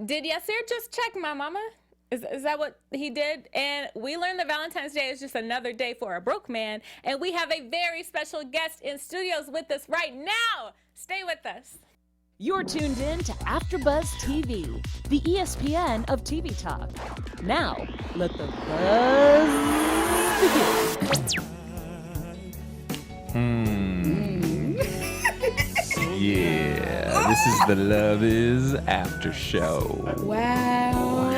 Did Yasir just check my mama? Is that what he did? And we learned that Valentine's Day is just another day for a broke man. And we have a very special guest in studios with us right now. Stay with us. You're tuned in to AfterBuzz TV, the ESPN of TV talk. Now, let the buzz begin. Yeah, this is the Love Is After Show. Wow.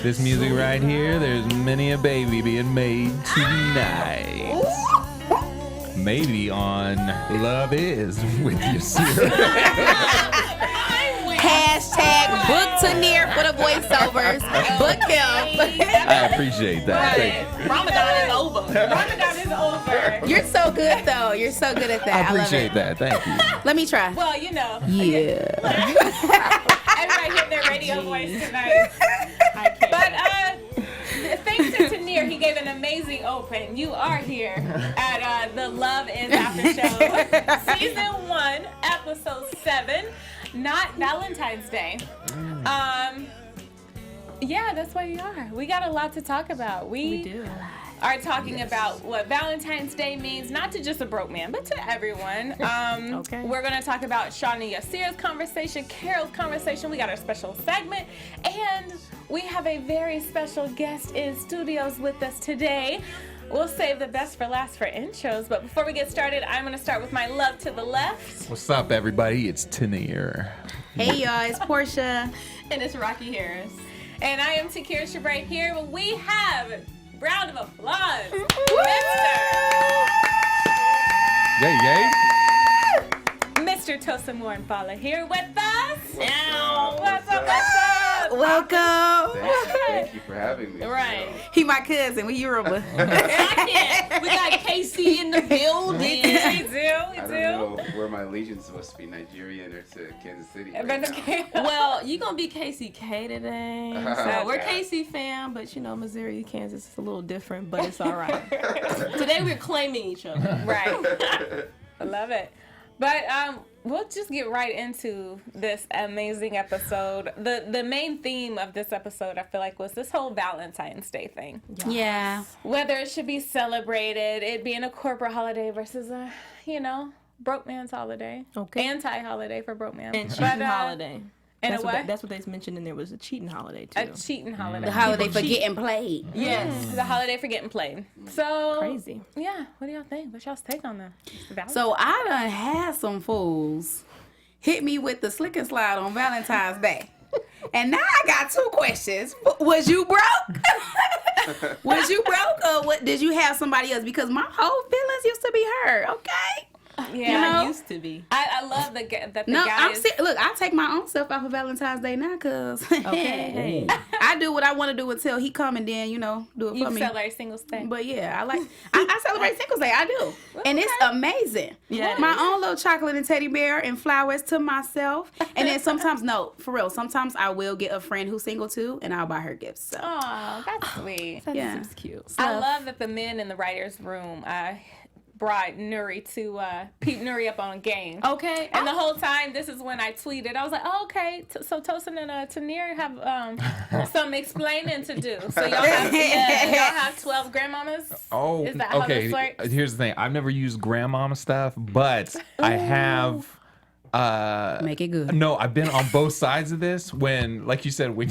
This music right here, there's many a baby being made tonight. Maybe on Love Is with Yasir. Hashtag book Tenere for the voiceovers. Book him. I appreciate that. Thank you. Ramadan is over. Ramadan is over. You're so good, though. You're so good at that. I appreciate that. Thank you. Let me try. Well, you know. Yeah. Everybody hit their radio voice tonight. I can't. But thanks to Tenere, he gave an amazing open. You are here at the Love Is After Show, Season 1, Episode 7, not Valentine's Day. Yeah, that's what we are. We got a lot to talk about. We do. Are talking about what Valentine's Day means, not to just a broke man, but to everyone. Okay. We're going to talk about Sean and Yasir's conversation, Carol's conversation. We got our special segment, and we have a very special guest in studios with us today. We'll save the best for last for intros, but before we get started, I'm going to start with my love to the left. What's up, everybody? It's Tenere. Hey, y'all. It's Porchia. And it's Raquel Harris. And I am Takira Shabrae here. We have... round of applause. Mr. Tosin Morohunfola here with us. Now, what's up? Welcome. Thank you for having me. Right. He my cousin. We Yoruba. We got Casey in the building. We do. I don't know where my legion's supposed to be, Nigerian or to Kansas City. Right now. Well, you're going to be KCK today. So we're KC fam, but you know, Missouri, Kansas is a little different, but it's all right. Today we're claiming each other. Right. I love it. But we'll just get right into this amazing episode. The main theme of this episode, I feel like, was this whole Valentine's Day thing. Yeah. Whether it should be celebrated, it being a corporate holiday versus a, broke man's holiday. Okay. Anti-holiday for broke man. And cheating holiday. And that's what? That's what they mentioned in there was a cheating holiday, too. A cheating holiday. The holiday for getting played. Yes. The holiday for getting played. So. Crazy. Yeah. What do y'all think? What's y'all's take on that? So I done had some fools hit me with the slick and slide on Valentine's Day. And now I got two questions. Was you broke? Was you broke, or what? Did you have somebody else? Because my whole feelings used to be hurt, okay? Yeah, I used to be. I love that the no, guys... Look, I take my own stuff off of Valentine's Day now, because okay. I do what I want to do until he come and then, do it for me. You celebrate Singles Day. But yeah, I celebrate Singles Day. I do. Okay. And it's amazing. Yeah, my own little chocolate and teddy bear and flowers to myself. And then sometimes, no, for real, sometimes I will get a friend who's single too, and I'll buy her gifts. So. Oh, that's sweet. Yeah. That's cute. I love that the men in the writer's room brought Nuri to peep Nuri up on a game. Okay. And the whole time, this is when I tweeted. I was like, oh, okay, so Tosin and Tenere have some explaining to do. So y'all have 12 grandmamas? Oh, is that how this works? Here's the thing. I've never used grandmama stuff, but I have... Make it good. No, I've been on both sides of this. When, like you said, when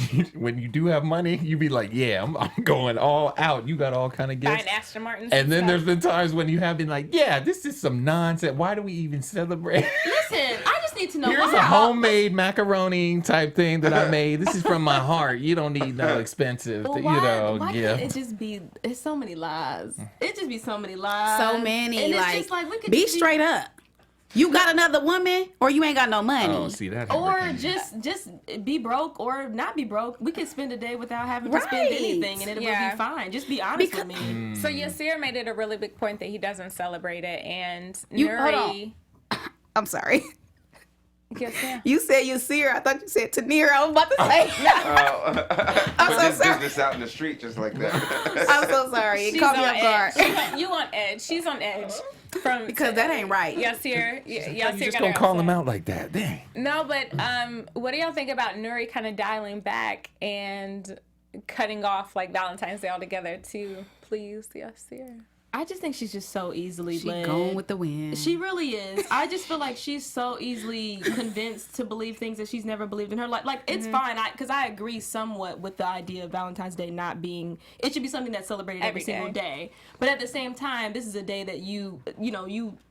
you do have money, you be like, yeah, I'm going all out. You got all kind of gifts. Buying Aston Martins. And then there's been times when you have been like, yeah, this is some nonsense. Why do we even celebrate? Listen, I just need to know. Here's a homemade macaroni type thing that I made. This is from my heart. You don't need no expensive, why gift. Can't it just be? It's so many lies. It just be so many lies. So many. And like, it's just like we could be straight up. You got another woman, or you ain't got no money. Oh, see that. Or just be broke, or not be broke. We could spend a day without having to spend anything, and it will be fine. Just be honest with me. So Yasir made it a really big point that he doesn't celebrate it, and Hold Nuri. on. I'm sorry. Yes, ma'am. You said Yasir. I thought you said Tenere. I was about to say. I'm so sorry. This out in the street just like that. I'm so sorry. It caught me off guard. You on edge. She's on edge. Because that ain't right. Yasir. You just gonna call him out like that. Dang. No, but what do y'all think about Nuri kind of dialing back and cutting off like Valentine's Day altogether to please Yasir? I just think she's just so easily led. She's going with the wind. She really is. I just feel like she's so easily convinced to believe things that she's never believed in her life. Like, it's fine, because I agree somewhat with the idea of Valentine's Day not being, it should be something that's celebrated every single day. But at the same time, this is a day that you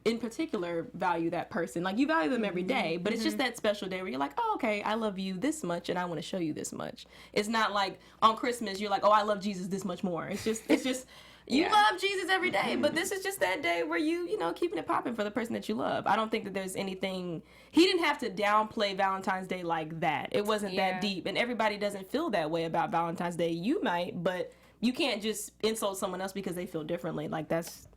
in particular value that person. Like, you value them every day, but it's just that special day where you're like, oh, okay, I love you this much and I want to show you this much. It's not like on Christmas, you're like, oh, I love Jesus this much more. It's just you love Jesus every day, but this is just that day where you keeping it popping for the person that you love. I don't think that there's anything. He didn't have to downplay Valentine's Day like that. It wasn't that deep, and everybody doesn't feel that way about Valentine's Day. You might, but you can't just insult someone else because they feel differently. Like, that's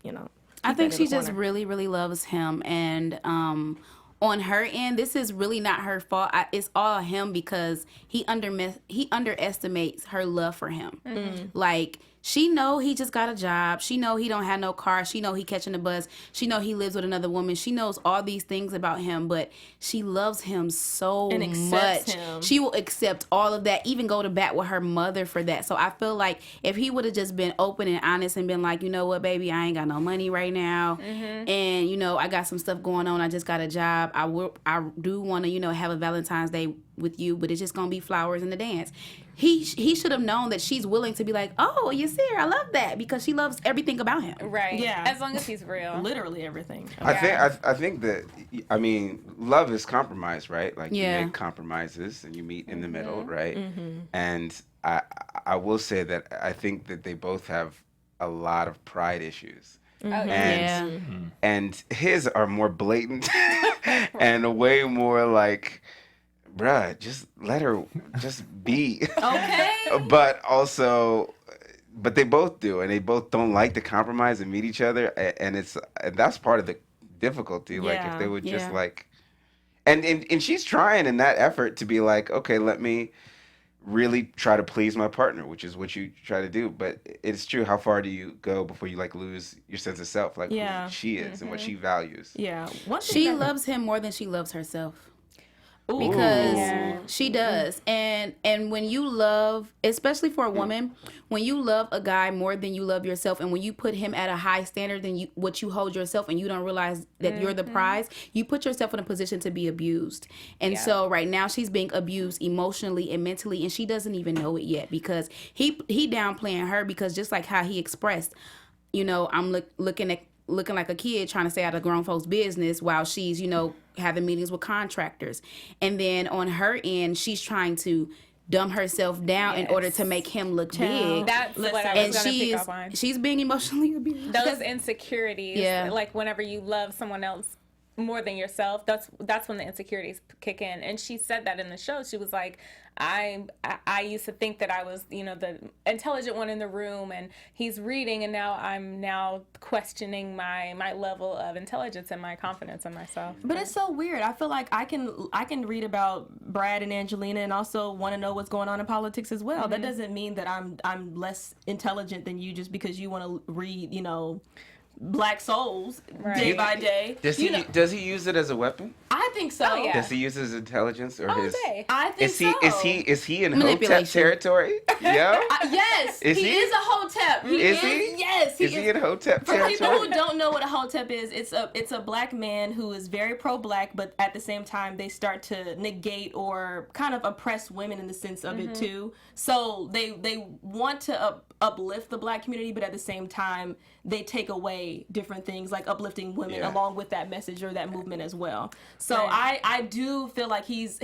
I think she just really, really loves him, and on her end, this is really not her fault. It's all him because he underestimates her love for him. Like, she know he just got a job. She know he don't have no car. She know he catching the bus. She know he lives with another woman. She knows all these things about him, but she loves him so much. She will accept all of that, even go to bat with her mother for that. So I feel like if he would have just been open and honest and been like, you know what, baby, I ain't got no money right now, and I got some stuff going on. I just got a job. I do want to have a Valentine's Day with you, but it's just gonna be flowers and the dance. He should have known that she's willing to be like, oh, Yasir, I love that, because she loves everything about him. Right. Yeah. As long as he's real. Literally everything. I think that, I mean, love is compromise, right? Like, you make compromises and you meet in the middle, right? And I will say that I think that they both have a lot of pride issues. And his are more blatant and way more like, bruh, just let her just be. Okay. But they both do, and they both don't like to compromise and meet each other, and that's part of the difficulty. Like, if they would just like, and she's trying in that effort to be like, okay, let me really try to please my partner, which is what you try to do. But it's true, how far do you go before you like lose your sense of self, like who she is and what she values? Yeah. She loves him more than she loves herself. Because she does. And when you love, especially for a woman, when you love a guy more than you love yourself, and when you put him at a high standard than what you hold yourself, and you don't realize that you're the prize, you put yourself in a position to be abused. And so right now she's being abused emotionally and mentally, and she doesn't even know it yet, because he downplaying her, because just like how he expressed, I'm looking like a kid trying to stay out of grown folks' business while she's, having meetings with contractors. And then on her end, she's trying to dumb herself down in order to make him look big. That's what I was going to pick up on. She's being emotionally abused. Those insecurities, like whenever you love someone else more than yourself, that's when the insecurities kick in. And she said that in the show. She was like, I used to think that I was, the intelligent one in the room, and he's reading, and now I'm questioning my level of intelligence and my confidence in myself. But it's so weird. I feel like I can read about Brad and Angelina and also want to know what's going on in politics as well. That doesn't mean that I'm less intelligent than you just because you want to read, Black souls day by day. Does he use it as a weapon? I think so. Oh, yeah. Does he use his intelligence or his? I think so. Is he in Hotep territory? Yeah. Yes. He is a Hotep. Is he? Yes. Is he in Hotep territory? For people who don't know what a Hotep is, it's a black man who is very pro-black, but at the same time they start to negate or kind of oppress women in the sense of it too. So they want to uplift the black community, but at the same time they take away different things like uplifting women along with that message or that movement as well. So I do feel like he's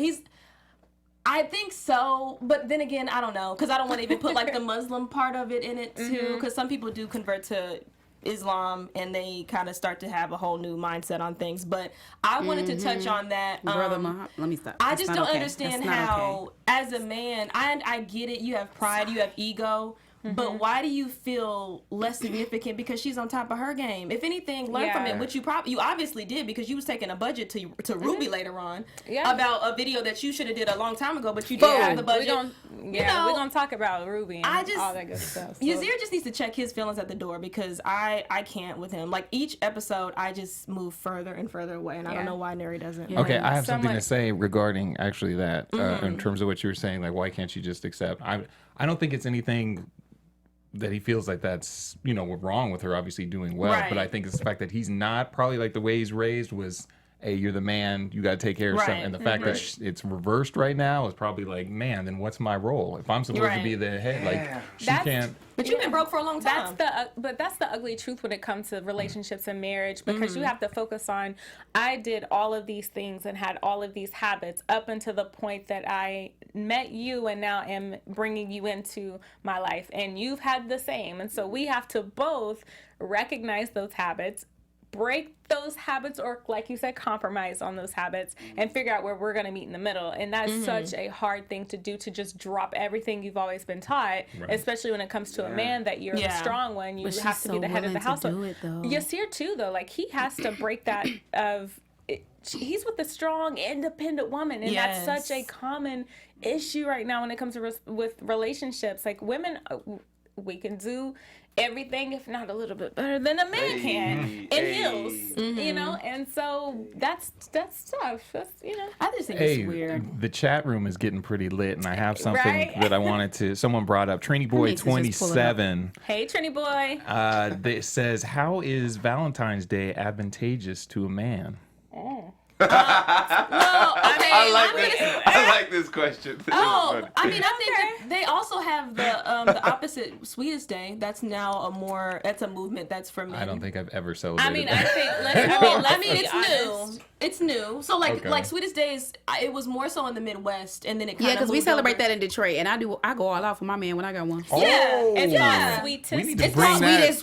I think so, but then again, I don't know, because I don't want to even put like the Muslim part of it in it too, because some people do convert to Islam and they kind of start to have a whole new mindset on things. But I wanted to touch on that. Brother Muhammad, let me stop. I just don't understand how, as a man, I get it, you have pride, you have ego, but why do you feel less significant because she's on top of her game? If anything, learn from it, which you obviously did because you was taking a budget to Ruby later on about a video that you should have did a long time ago, but you didn't have the budget. We're gonna talk about Ruby and all that good stuff. So. Yasir just needs to check his feelings at the door because I can't with him. Like each episode, I just move further and further away, and I don't know why Nuri doesn't. Okay, I have something to say regarding actually that in terms of what you were saying. Like, why can't you just accept? I don't think it's anything that he feels like that's, wrong with her obviously doing well. Right. But I think it's the fact that he's not probably like the way he's raised was, hey, you're the man, you got to take care of something. And the fact that it's reversed right now is probably like, man, then what's my role? If I'm supposed to be the head, like, she can't. But you've been broke for a long time. That's the ugly truth when it comes to relationships and marriage, because you have to focus on, I did all of these things and had all of these habits up until the point that I met you and now am bringing you into my life. And you've had the same. And so we have to both recognize those habits, break those habits, or like you said, compromise on those habits and figure out where we're going to meet in the middle. And that's such a hard thing to do, to just drop everything you've always been taught, especially when it comes to a man that you're the strong one. You have to be the head of the household. Yasir too, though, like he has to break that of he's with a strong, independent woman, and that's such a common issue right now when it comes to with relationships. Like women, we can do everything, if not a little bit better than a man can, in heels, and so that's tough. That's, I just think it's weird. The chat room is getting pretty lit, and I have something that I wanted to. Someone brought up Trini Boy 27. Hey, Trini Boy. It says, "How is Valentine's Day advantageous to a man?" I like this question. I think that they also have the opposite, Sweetest Day. That's now that's a movement that's for men. I don't think I've ever celebrated. I think it's new. It's new. So like Sweetest Day it was more so in the Midwest, and then it kind of because we celebrate that in Detroit, and I go all out for my man when I got one. It's we need to it's bring called that.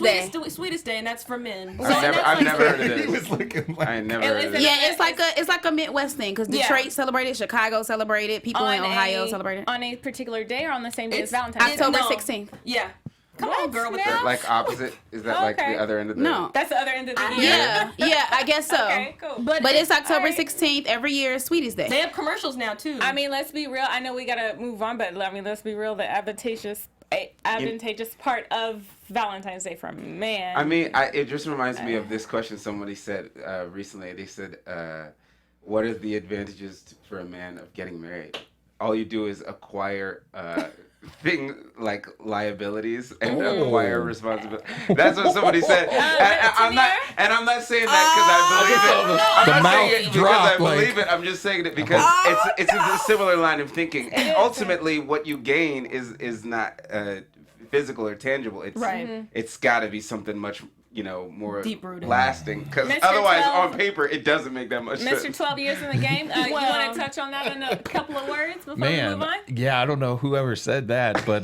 Sweetest Day, and that's for men. I've never heard of it. I never heard of it. Yeah, it's like a Midwest thing because Detroit celebrated, Chicago celebrated, people in Ohio celebrated on a particular day or on the same day as Valentine's Day. October 16th. Yeah. Come on, girl. With that. Like opposite? Is that like the other end of the? No, that's the other end of the year. Yeah, I guess so. Okay, cool. But it's October 16th every year, Sweetest Day. They have commercials now too. I mean, let's be real. I know we gotta move on, but let's be real. The advantageous part of Valentine's Day for a man. I mean, it just reminds me of this question somebody said recently. They said, "What are the advantages for a man of getting married? All you do is acquire." Thing like liabilities and acquire responsibility. That's what somebody said. I'm not saying that because I believe it. I'm not saying it because I believe it. I'm just saying it because it's a similar line of thinking. And ultimately, what you gain is not physical or tangible. It's got to be something much more deep-rooted, lasting, because otherwise on paper it doesn't make that much sense. Mr. 12 years in the game, you want to touch on that in a couple of words before we move on? Yeah, I don't know whoever said that, but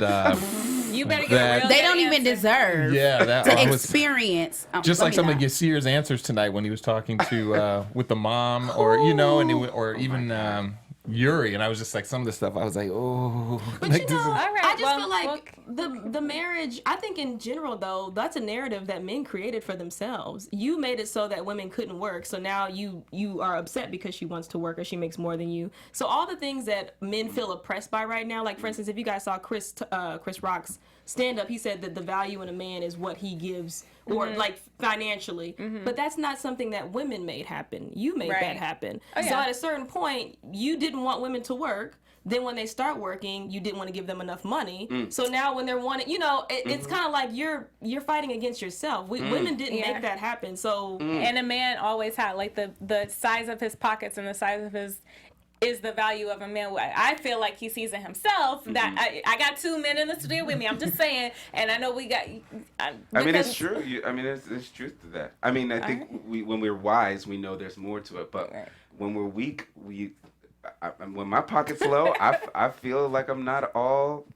you better get a real they don't even deserve to experience just like some of Yasir's answers tonight when he was talking to with the mom or or even Yuri, and I was just like, some of the stuff I was like, oh. But like, I just feel like the marriage, I think in general though, that's a narrative that men created for themselves. You made it so that women couldn't work, so now you are upset because she wants to work or she makes more than you. So all the things that men feel oppressed by right now, like for instance, if you guys saw Chris Rock's stand-up, he said that the value in a man is what he gives or like financially, but that's not something that women made happen. You made that happen. So at a certain point, you didn't want women to work. Then when they start working, you didn't want to give them enough money. So now when they're wanting, it's kind of like you're fighting against yourself. Women didn't make that happen. So and a man always had like the size of his pockets and the size of his is the value of a man. I feel like he sees it himself. That I got two men in the studio with me. I'm just saying, and I know we got. I mean, it's true. There's truth to that. I mean, I think when we're wise, we know there's more to it. But when we're weak, when my pocket's low, I feel like I'm not all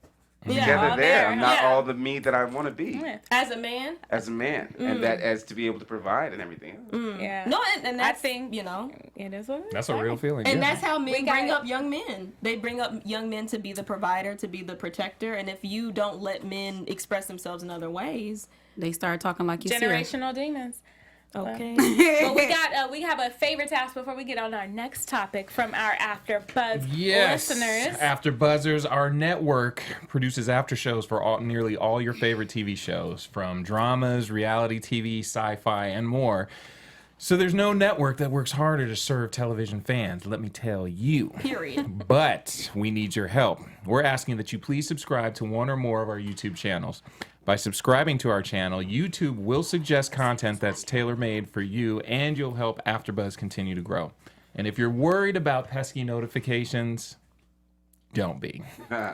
together there. I'm not all the me that I want to be. As a man? As a man. And that as to be able to provide and everything. Yeah. No, and that's, it is what it is. That's a real feeling. And that's how men bring up young men. They bring up young men to be the provider, to be the protector. And if you don't let men express themselves in other ways, they start talking like you generational demons. Okay. Well, we have a favor to ask before we get on our next topic from our AfterBuzz listeners. AfterBuzzers, our network produces after shows for nearly all your favorite TV shows, from dramas, reality TV, sci-fi, and more. So there's no network that works harder to serve television fans, let me tell you. Period. But we need your help. We're asking that you please subscribe to one or more of our YouTube channels. By subscribing to our channel, YouTube will suggest content that's tailor-made for you, and you'll help AfterBuzz continue to grow. And if you're worried about pesky notifications, don't be,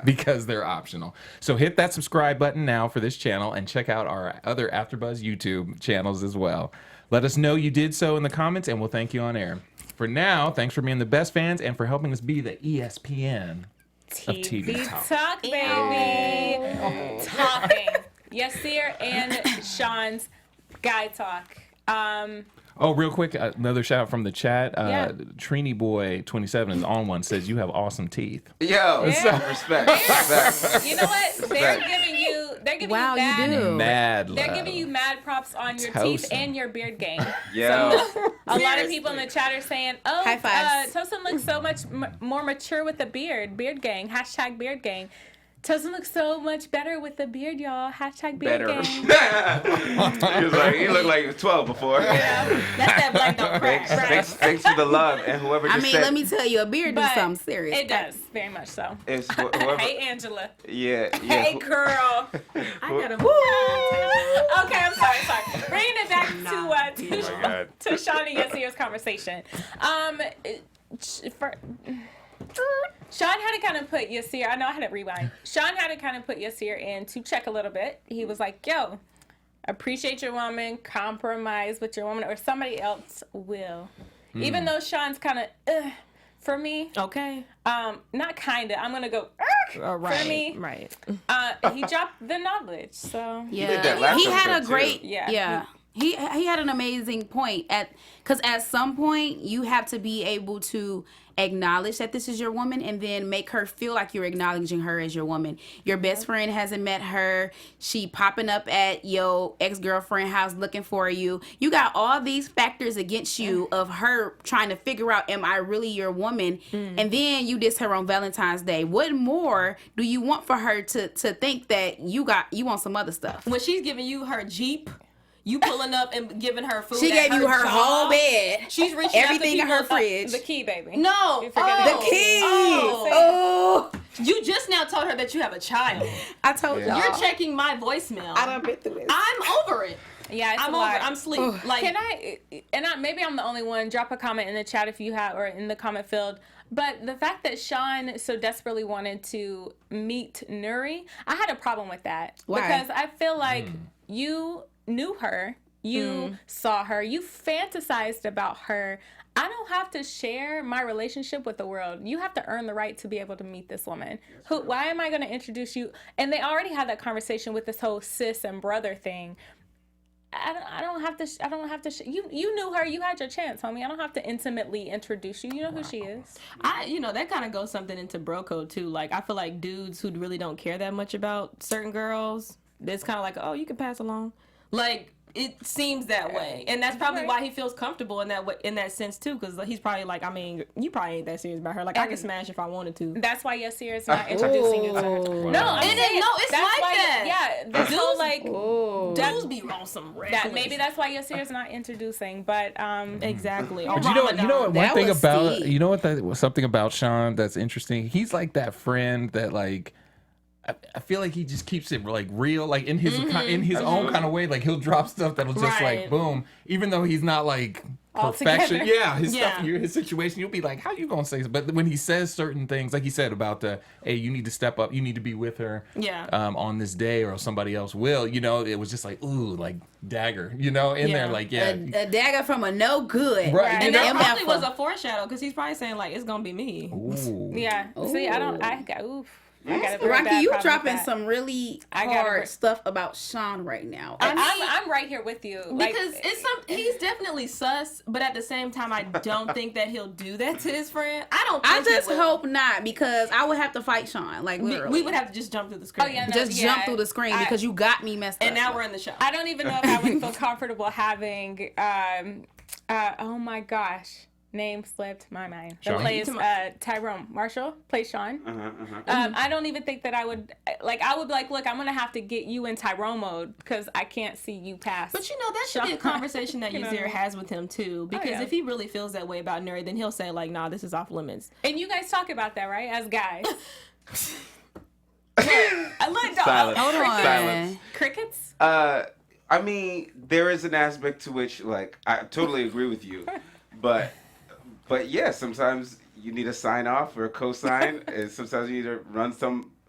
because they're optional. So hit that subscribe button now for this channel and check out our other AfterBuzz YouTube channels as well. Let us know you did so in the comments, and we'll thank you on air. For now, thanks for being the best fans and for helping us be the ESPN of TV Talk, baby. Talking. Yasir and Sean's Guy Talk. Real quick, another shout out from the chat. Trini Boy 27 is on one, says you have awesome teeth. Yo, respect. You know what? They're giving you mad. Love. They're giving you mad props on your teeth and your beard game. Yo. So a lot of people in the chat are saying, high fives. Tosin looks so much more mature with the beard. Beard gang. # beard gang. Tosin looks so much better with the beard, y'all. # beard gang. He looked like he was 12 before. Yeah. That's that black don't crack. Thanks to the love and whoever just said. let me tell you, a beard does something serious. It does, very much so. Whoever, hey, Angela. Yeah. Hey, girl. I gotta Okay, I'm sorry. Bringing it back to Sean and Yasir's conversation. Sean had to kind of put Yasir, I know I had to rewind. Sean had to kind of put Yasir in to check a little bit. He was like, yo, appreciate your woman, compromise with your woman, or somebody else will. Even though Sean's kind of, for me. Okay. Not kind of. I'm going to go, for me. Right. He dropped the knowledge, so. Yeah. He had a great, yeah. He had an amazing point because at some point you have to be able to acknowledge that this is your woman and then make her feel like you're acknowledging her as your woman. Your best friend hasn't met her. She popping up at your ex-girlfriend house looking for you. You got all these factors against you of her trying to figure out, am I really your woman? And then you diss her on Valentine's Day. What more do you want for her to think that you want some other stuff? When she's giving you her Jeep, you pulling up and giving her food. She gave you her whole bed. She's reaching everything in her fridge. The key, baby. No. The key. Oh. You just now told her that you have a child. I told y'all. You're checking my voicemail. I done been through this. I'm over it. Yeah, I'm over it. I'm asleep. Like, can I? And maybe I'm the only one. Drop a comment in the chat if you have, or in the comment field. But the fact that Sean so desperately wanted to meet Nuri, I had a problem with that. Why? Because I feel like you knew her, you saw her, you fantasized about her. I don't have to share my relationship with the world. You have to earn the right to be able to meet this woman. Why am I going to introduce you? And they already had that conversation with this whole sis and brother thing. I don't have to. You knew her. You had your chance, homie. I don't have to intimately introduce you. You know who she is. That kind of goes something into bro code too. Like, I feel like dudes who really don't care that much about certain girls, it's kind of like, oh, you can pass along. Like, it seems that way, and that's probably why he feels comfortable in that way, in that sense too. Because he's probably like, I mean, you probably ain't that serious about her. Like, I can smash if I wanted to. That's why Yasir is not introducing you to her. No, it's like that. Yeah, this whole like dudes be on some reckless. Maybe that's why Yasir is not introducing. But exactly. But you know what? One thing about something about Sean that's interesting. He's like that friend that like. I feel like he just keeps it like real, like in his own kind of way. Like he'll drop stuff that'll just like boom, even though he's not like perfection. Yeah, his stuff, his situation. You'll be like, how you gonna say this? But when he says certain things, like he said about hey, you need to step up, you need to be with her, on this day, or somebody else will. You know, it was just like ooh, like dagger. You know, in there, like a dagger from a no good. Right. And that probably was a foreshadow because he's probably saying like it's gonna be me. Ooh. Yeah. See, I got oof. Rocky, you dropping some really hard stuff about Sean right now. I'm right here with you. Because he's definitely sus, but at the same time, I don't think that he'll do that to his friend. I just hope not, because I would have to fight Sean. Like, literally. We would have to just jump through the screen. Oh, yeah, jump through the screen because you got me messed up. And now we're in the show. I don't even know if I would feel comfortable having, oh my gosh. Name slipped my mind. That plays Tyrone Marshall plays Sean. I don't even think that I would be like, look, I'm gonna have to get you in Tyrone mode because I can't see you past. But that should be a conversation that Yasir has with him too, because if he really feels that way about Nuri, then he'll say like, nah, this is off limits. And you guys talk about that, right, as guys? Silence. Hold on. Silence. Crickets? I mean, there is an aspect to which, like, I totally agree with you, but yeah, sometimes you need a sign off or a cosign, and sometimes you need to run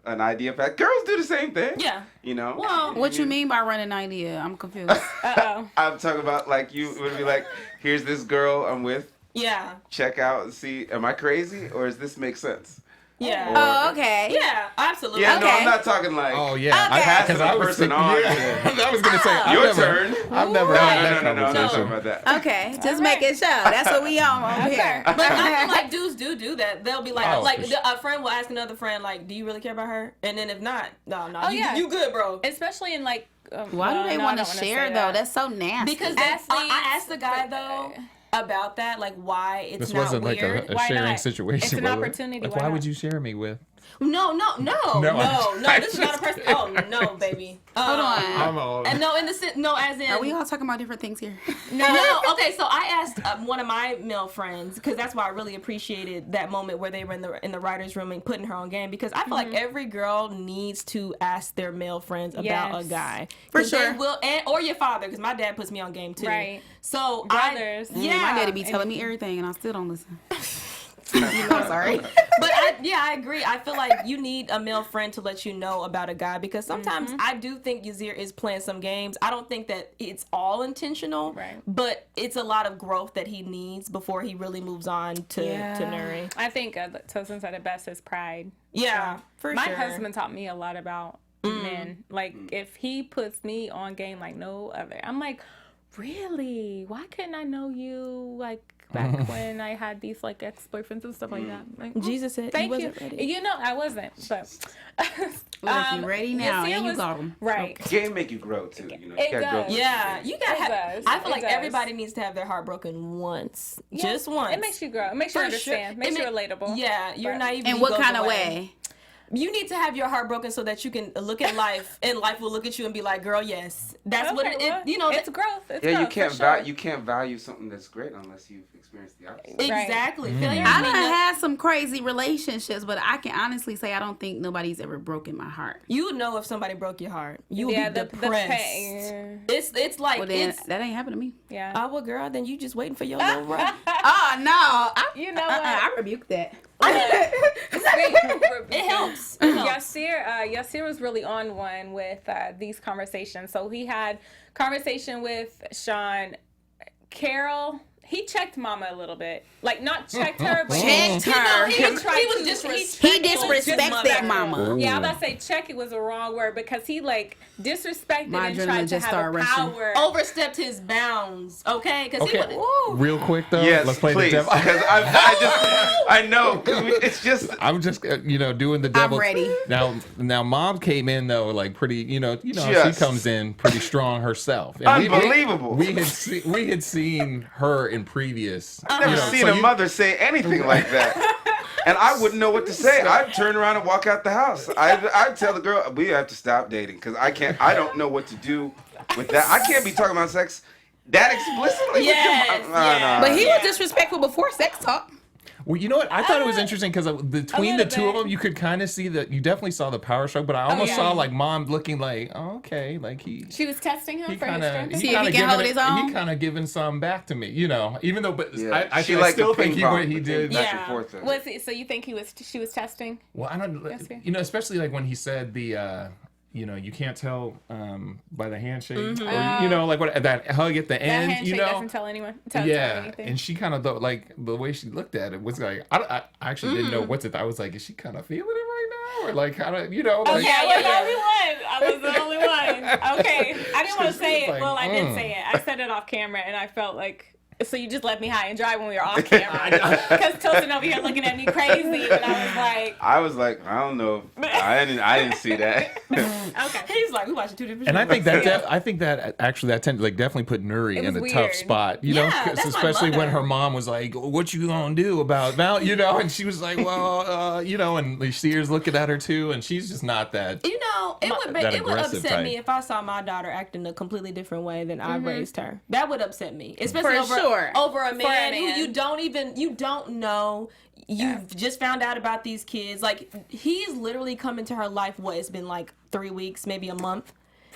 an idea back. Girls do the same thing. Yeah. Well, what you mean by running an idea? I'm confused. I'm talking about, like, you would be like, here's this girl I'm with. Yeah. Check out and see, am I crazy or does this make sense? Yeah. Okay. Yeah, absolutely. Yeah, okay. no, I'm not talking like. Oh yeah. I passed the I person on. I was gonna say your turn. I've never had that No, I'm not conversation. talking about that. Okay, just making sure. That's what we on over here. But I feel like dudes do that. They'll be like, a friend will ask another friend, like, do you really care about her? And then if not, no, you good, bro. Especially in like. Why do they want to share though? That's so nasty. Because I asked the guy though about that, like why it's this not wasn't weird. like a sharing situation. It's an opportunity. Like, why would you share me with? No. This is not a person. Oh no, baby. Hold on. I'm all. And as in. Are we all talking about different things here? No. Okay, so I asked one of my male friends, because that's why I really appreciated that moment where they were in the writer's room and putting her on game, because I feel like every girl needs to ask their male friends about a guy. For sure. They will, or your father, because my dad puts me on game too. Right. So brothers. My daddy be telling me everything and I still don't listen. I'm sorry. But I agree. I feel like you need a male friend to let you know about a guy, because sometimes I do think Yasir is playing some games. I don't think that it's all intentional, right, but it's a lot of growth that he needs before he really moves on to Nuri. I think Tosin said it best, is pride. Yeah, for my sure. husband taught me a lot about men. Like, if he puts me on game like no other, I'm like, really? Why couldn't I know you like back when I had these like ex-boyfriends and stuff like that? Like, Jesus said thank he wasn't you. ready. You know, I wasn't. But you ready now, and you got them. Right. Game make you grow too. You know, It does. Yeah, you gotta. I feel like does. everybody needs to have their heart broken once, just once. It makes you grow. It makes you understand. Makes you relatable. Yeah, you're naive. In what kind of way? You need to have your heart broken so that you can look at life, and life will look at you and be like, "Girl, yes, that's what it." You know, it's growth. It's yeah, growth, you can't value something that's great unless you've experienced the opposite. Exactly. Right. I done had some crazy relationships, but I can honestly say I don't think nobody's ever broken my heart. You would know if somebody broke your heart. You would be depressed. It's like that ain't happened to me. Yeah. Oh well, girl, then you just waiting for your little run. Oh no! You know what? I rebuke that. It helps. Yasir was really on one with these conversations. So he had conversation with Sean. Carol, he checked Mama a little bit. Like, not checked her, but checked her. He was disrespectful. He disrespected Mama. Yeah, I'm about to say check it was a wrong word, because he like disrespected My and tried to have a power. Overstepped his bounds. Okay, because Okay. he would. Real quick though, Yes, let's play please, the devil. because I know, it's just. I'm just doing the devil. I'm ready. Now, Mom came in though, like pretty, she comes in pretty strong herself. And Unbelievable. We had seen her in previous. I've never seen a mother say anything like that. And I wouldn't know what to say. I'd turn around and walk out the house. I'd tell the girl, we have to stop dating, because I don't know what to do with that. I can't be talking about sex that explicitly. Yes, But he was disrespectful before sex talk. Well, you know what? I thought it was interesting because between the two of them, you could kind of see that. You definitely saw the power stroke, but I almost saw like Mom looking like, oh, okay, like She was testing him for his strength. See if he can hold his own. He kind of giving some back to me, even though, but I like still think he did. So you think she was testing? Well, I don't, especially like when he said the. You can't tell by the handshake, or like what that hug at the end. That handshake doesn't tell anyone. Anything. And she kind of like the way she looked at it was like I actually didn't know what to. I was like, is she kind of feeling it right Or like, how do you know? Like, I was the only one. Okay. I didn't want to say it. Well, I did say it. I said it off camera, and I felt like, so you just left me high and dry when we were off camera. Because Tosin over here looking at me crazy, but I was like, I don't know. I didn't see that. Okay. He's like, we watching two different shows. And I think that actually definitely put Nuri in a weird. tough spot, you know, especially when her mom was like, "What you gonna do about Val?" You know, and she was like, "Well, you know," and Yasir's looking at her too, and she's just not that. You know, it would upset type. me if I saw my daughter acting a completely different way than I raised her. That would upset me, especially over a man who you don't know. You've just found out about these kids. Like, he's literally come into her life. It's been like 3 weeks, maybe a month.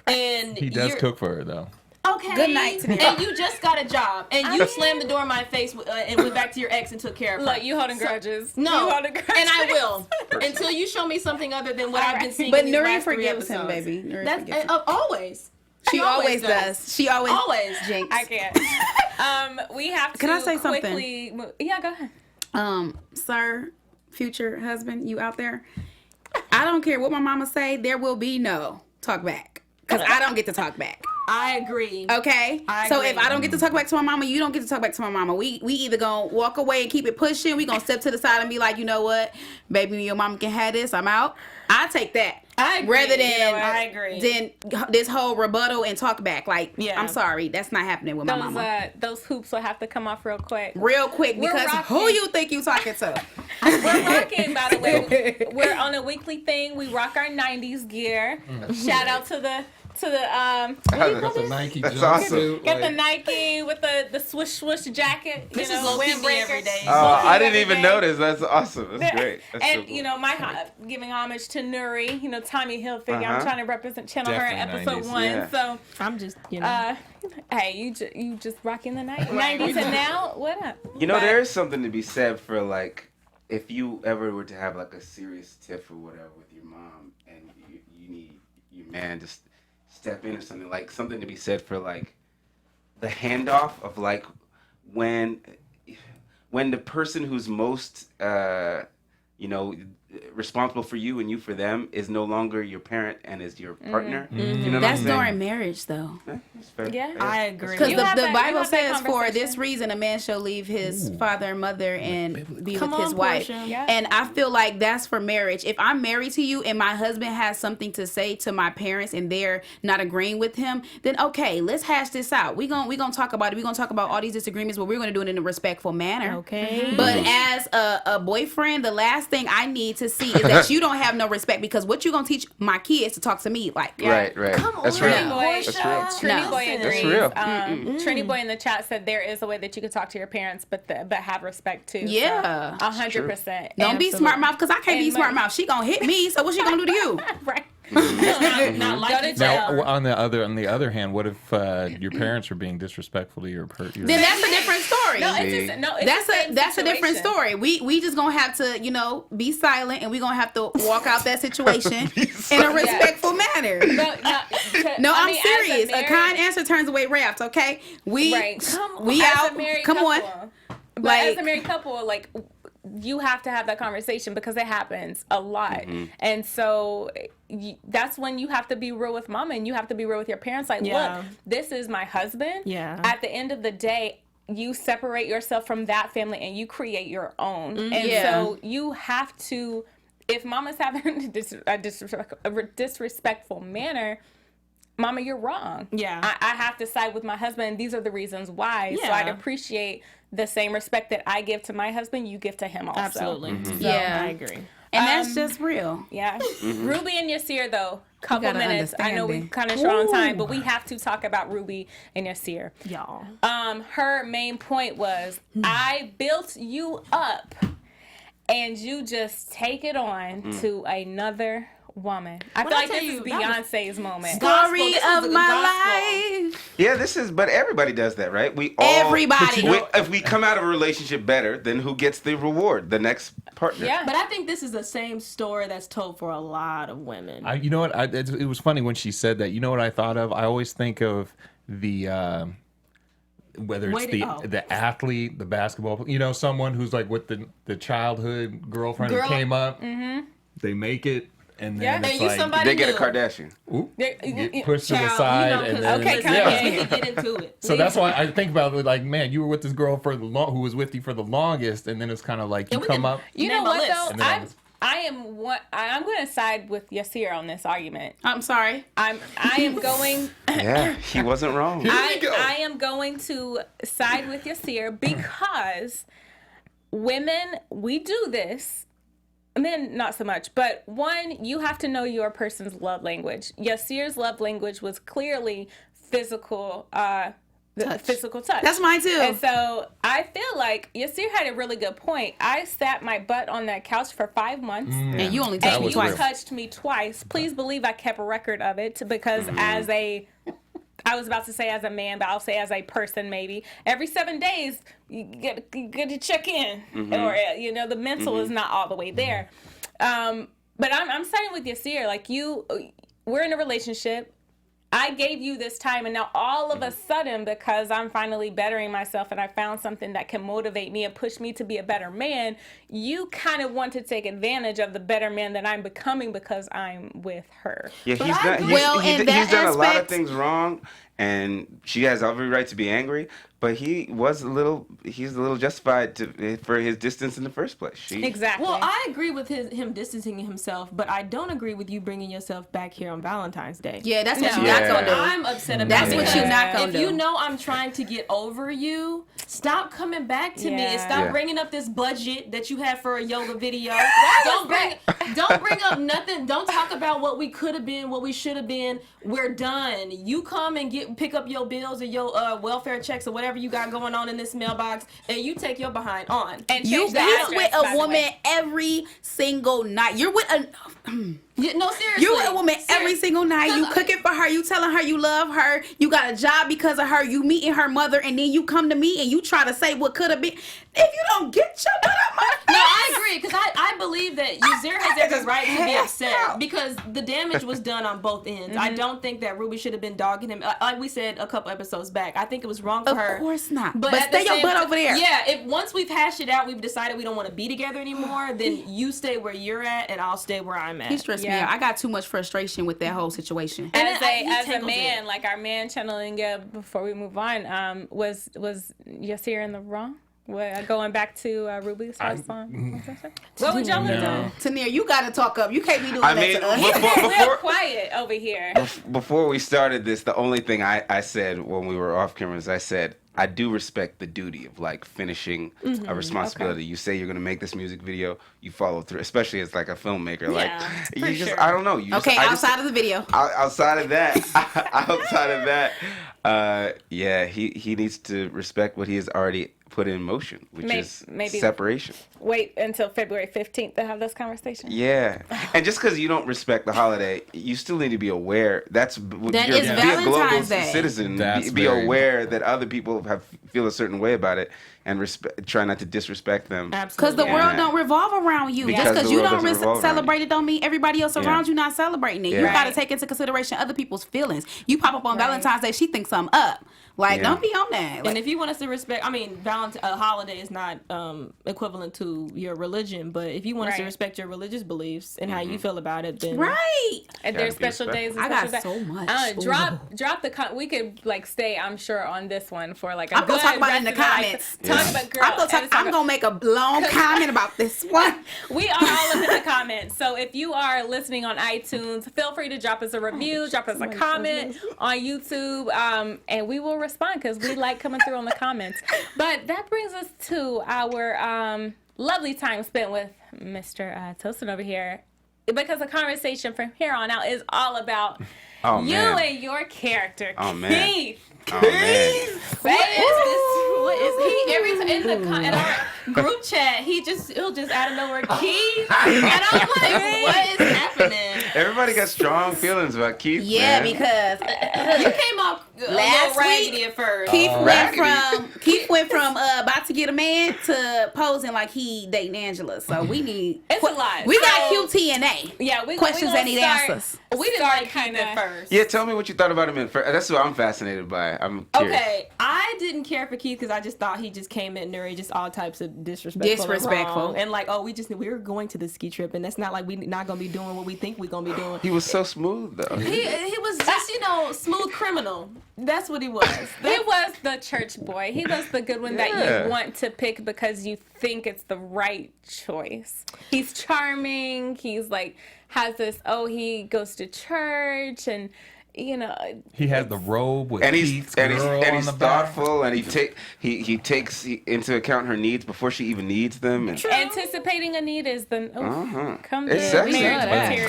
And He does cook for her though. Okay. Good night to me. And you just got a job, and you slammed the door in my face and went back to your ex and took care of her. Look, you holding grudges. No, you holding grudges. and I will until you show me something other than what I've been seeing. But in these Nuri last 3 forgives him, episodes. baby. Nuri That's forgives him. Always. She always does. She always jinx. I can't. We have to. Can I say quickly something? Yeah, go ahead. Sir, future husband, you out there? I don't care what my mama say. There will be no talk back because I don't get to talk back. I agree. Okay. So if I don't get to talk back to my mama, you don't get to talk back to my mama. We either gonna walk away and keep it pushing. We gonna step to the side and be like, you know what, baby, your mama can have this. I'm out. I take that. I agree. Rather than I agree. than this whole rebuttal and talk back. Like, Yeah. I'm sorry, that's not happening with my mama. Those hoops will have to come off real quick. Real quick, We're because rocking. who you think you talking to? We're rocking, by the way. We're on a weekly thing. We rock our 90s gear. Shout out to the That's a Nike That's jumpsuit. awesome. Get the Nike with the swoosh jacket. This is low TV every day. I didn't even notice. That's awesome. That's great. That's and so cool. you know, giving homage to Nuri, you know, Tommy Hilfiger. I'm trying to represent Channel Her Definitely episode 90s, 1. yeah. So I'm just, you know. hey, you just rocking the 90s, and now what up? You know, there is something to be said for, like, if you ever were to have like a serious tiff or whatever with your mom, and you need your man to step in or something, like something to be said for like the handoff of like when the person who's most responsible for you and you for them is no longer your parent and is your partner. You know what That's I'm saying? during marriage, though. That's fair. Yeah. I agree. Because You the have that- Bible you have that says, for conversation. this reason, a man shall leave his father and mother and be Come with his on, wife. Portia. Yeah. And I feel like that's for marriage. If I'm married to you and my husband has something to say to my parents and they're not agreeing with him, then okay, let's hash this out. We're gonna talk about it. We're gonna talk about all these disagreements, but we're gonna do it in a respectful manner. Okay. But as a boyfriend, the last thing I need to see is that you don't have no respect, because what you gonna teach my kids to talk to me like? Right. Come on, That's real. Portia. That's real. Trini No. Boy agrees. That's real. Trini Boy in the chat said there is a way that you could talk to your parents, but have respect too. Yeah. 100%. Don't be smart mouth, because I can't be And smart money. mouth. She gonna hit me, so what she gonna do to you? Right. Not like Go to each jail. other. Now, on the other hand, what if your parents are being disrespectful to your Then that's a different story. No, See? it's just, no, it's That's the same that's a different situation. story. We just gonna have to, be silent, and we gonna have to walk out that situation in a respectful manner. No, I'm serious. A kind answer turns away wrath. Okay, we we as out. A married Come couple, on. But Like- as a married couple, like, you have to have that conversation because it happens a lot. And so that's when you have to be real with mama and you have to be real with your parents. Like, look, this is my husband. Yeah. At the end of the day, you separate yourself from that family and you create your own. And so you have to, if mama's having a disrespectful manner, mama, you're wrong. Yeah. I have to side with my husband. These are the reasons why. So I'd appreciate the same respect that I give to my husband, you give to him also. Absolutely. So, Yeah. I agree. And that's just real. Yeah. Ruby and Yasir, though, couple gotta minutes. I know we understand it. kind of short on time, but we have to talk about Ruby and Yasir. Y'all. Her main point was, I built you up and you just take it on to another woman. I feel like this is Beyonce's moment. Story of my life. Yeah, but everybody does that, right? We all. Everybody. If we come out of a relationship better, then who gets the reward? The next partner. Yeah. But I think this is the same story that's told for a lot of women. You know what? It was funny when she said that. You know what I thought of? I always think of the whether it's the athlete, the basketball, someone who's like with the childhood girlfriend who came up. they make it. And then it's like, they get a Kardashian. Get pushed to the side, and then we can get into it. So that's why I think about it. Like, man, you were with this girl who was with you for the longest, and then it's kind of like you come up. You know what though? I'm going to side with Yasir on this argument. I'm sorry. I am going. Yeah, he wasn't wrong. I am going to side with Yasir because women, we do this. Men, not so much. But one, you have to know your person's love language. Yasir's love language was clearly physical touch. Physical touch. That's mine too. And so I feel like Yasir had a really good point. I sat my butt on that couch for 5 months. And you only touched me twice. Touched me twice. Please believe I kept a record of it because I was about to say as a man, but I'll say as a person maybe. Every 7 days, you get to check in. Or, the mental is not all the way there. But I'm siding with Yasir. Like, we're in a relationship. I gave you this time, and now all of a sudden, because I'm finally bettering myself and I found something that can motivate me and push me to be a better man, you kind of want to take advantage of the better man that I'm becoming because I'm with her. Yeah, he's done a lot of things wrong, and she has every right to be angry. But he's a little justified for his distance in the first place. Exactly. Well, I agree with him distancing himself, but I don't agree with you bringing yourself back here on Valentine's Day. Yeah, that's what you're not gonna do. I'm upset about That's what you're not gonna do. If you know I'm trying to get over you, stop coming back to me and stop bringing up this budget that you had for a yoga video. Don't bring up nothing. Don't talk about what we could have been, what we should have been. We're done. You come and pick up your bills or your welfare checks or whatever you got going on in this mailbox, and you take your behind on. And you're with a woman every single night. You're with a no, seriously. You're with a woman every single night. You cooking for her. You telling her you love her. You got a job because of her. You meeting her mother, and then you come to me and you try to say what could have been. If you don't get your butt out my face. No, I agree, because I believe that Yasir has every right to be upset because the damage was done on both ends. I don't think that Ruby should have been dogging him. Like we said a couple episodes back, I think it was wrong for her. Of course not. But stay your butt over there. Yeah, if once we've hashed it out, we've decided we don't want to be together anymore, then you stay where you're at and I'll stay where I'm at. He stressed me out. I got too much frustration with that whole situation. And as a man, like our man channeling before we move on, was Yasir in the wrong? Going back to Ruby's first song. What would y'all have done? Tenere, you got to talk up. You can't be doing that to us. We're quiet over here. Before we started this, the only thing I said when we were off camera is I said, I do respect the duty of like finishing a responsibility. Okay. You say you're going to make this music video, you follow through, especially as like a filmmaker. Yeah, like you just, I don't know. Outside of the video. Outside of that, he needs to respect what he has already put in motion, which is separation. Wait until February 15th to have this conversation. Yeah. And just because you don't respect the holiday, you still need to be aware. Be a global citizen. Be aware that other people feel a certain way about it and try not to disrespect them. Because the world don't revolve around you. Just because you don't celebrate it don't mean everybody else around you not celebrating it. You got to take into consideration other people's feelings. You pop up on Valentine's Day, she thinks something up. Like, don't be on that. Like, and if you want us to respect, a holiday is not equivalent to your religion, but if you want us to respect your religious beliefs and how you feel about it, then and there's special days. And I got so much. Drop the. We could stay. I'm sure on this one for like. I'm gonna talk about it in the comments. I'm gonna make a long comment about this one. We are all up in the comments. So if you are listening on iTunes, feel free to drop us a review, drop us a comment on YouTube, and we will respond because we like coming through on the comments. But that brings us to our lovely time spent with Mr. Tosin over here, because the conversation from here on out is all about you and your character, Keith. Oh, man. What is he? Every time in our group chat, he'll just out of nowhere, Keith. And I'm like, what is happening? Everybody got strong feelings about Keith. Yeah, man. because you came off last raggedy at first. Keith went from about to get a man to posing like he dating Angela. So we need a lot. We got QT&A. Yeah, questions that need answers. We didn't like Keith at first. Yeah, tell me what you thought about him at first. That's what I'm fascinated by. I'm curious. Okay, I didn't care for Keith because I just thought he just came at Nuri just all types of disrespectful. And like, oh, we were going to the ski trip, and that's not like we not gonna be doing what we think we're gonna be doing. He was so smooth though. He was just smooth criminal. That's what he was. He was the church boy. He was the good one that you want to pick because you think it's the right choice. He's charming. He's like has this. Oh, he goes to church and. He has the robe with he's thoughtful, and he takes into account her needs before she even needs them. And anticipating a need is the it's sexy. Material.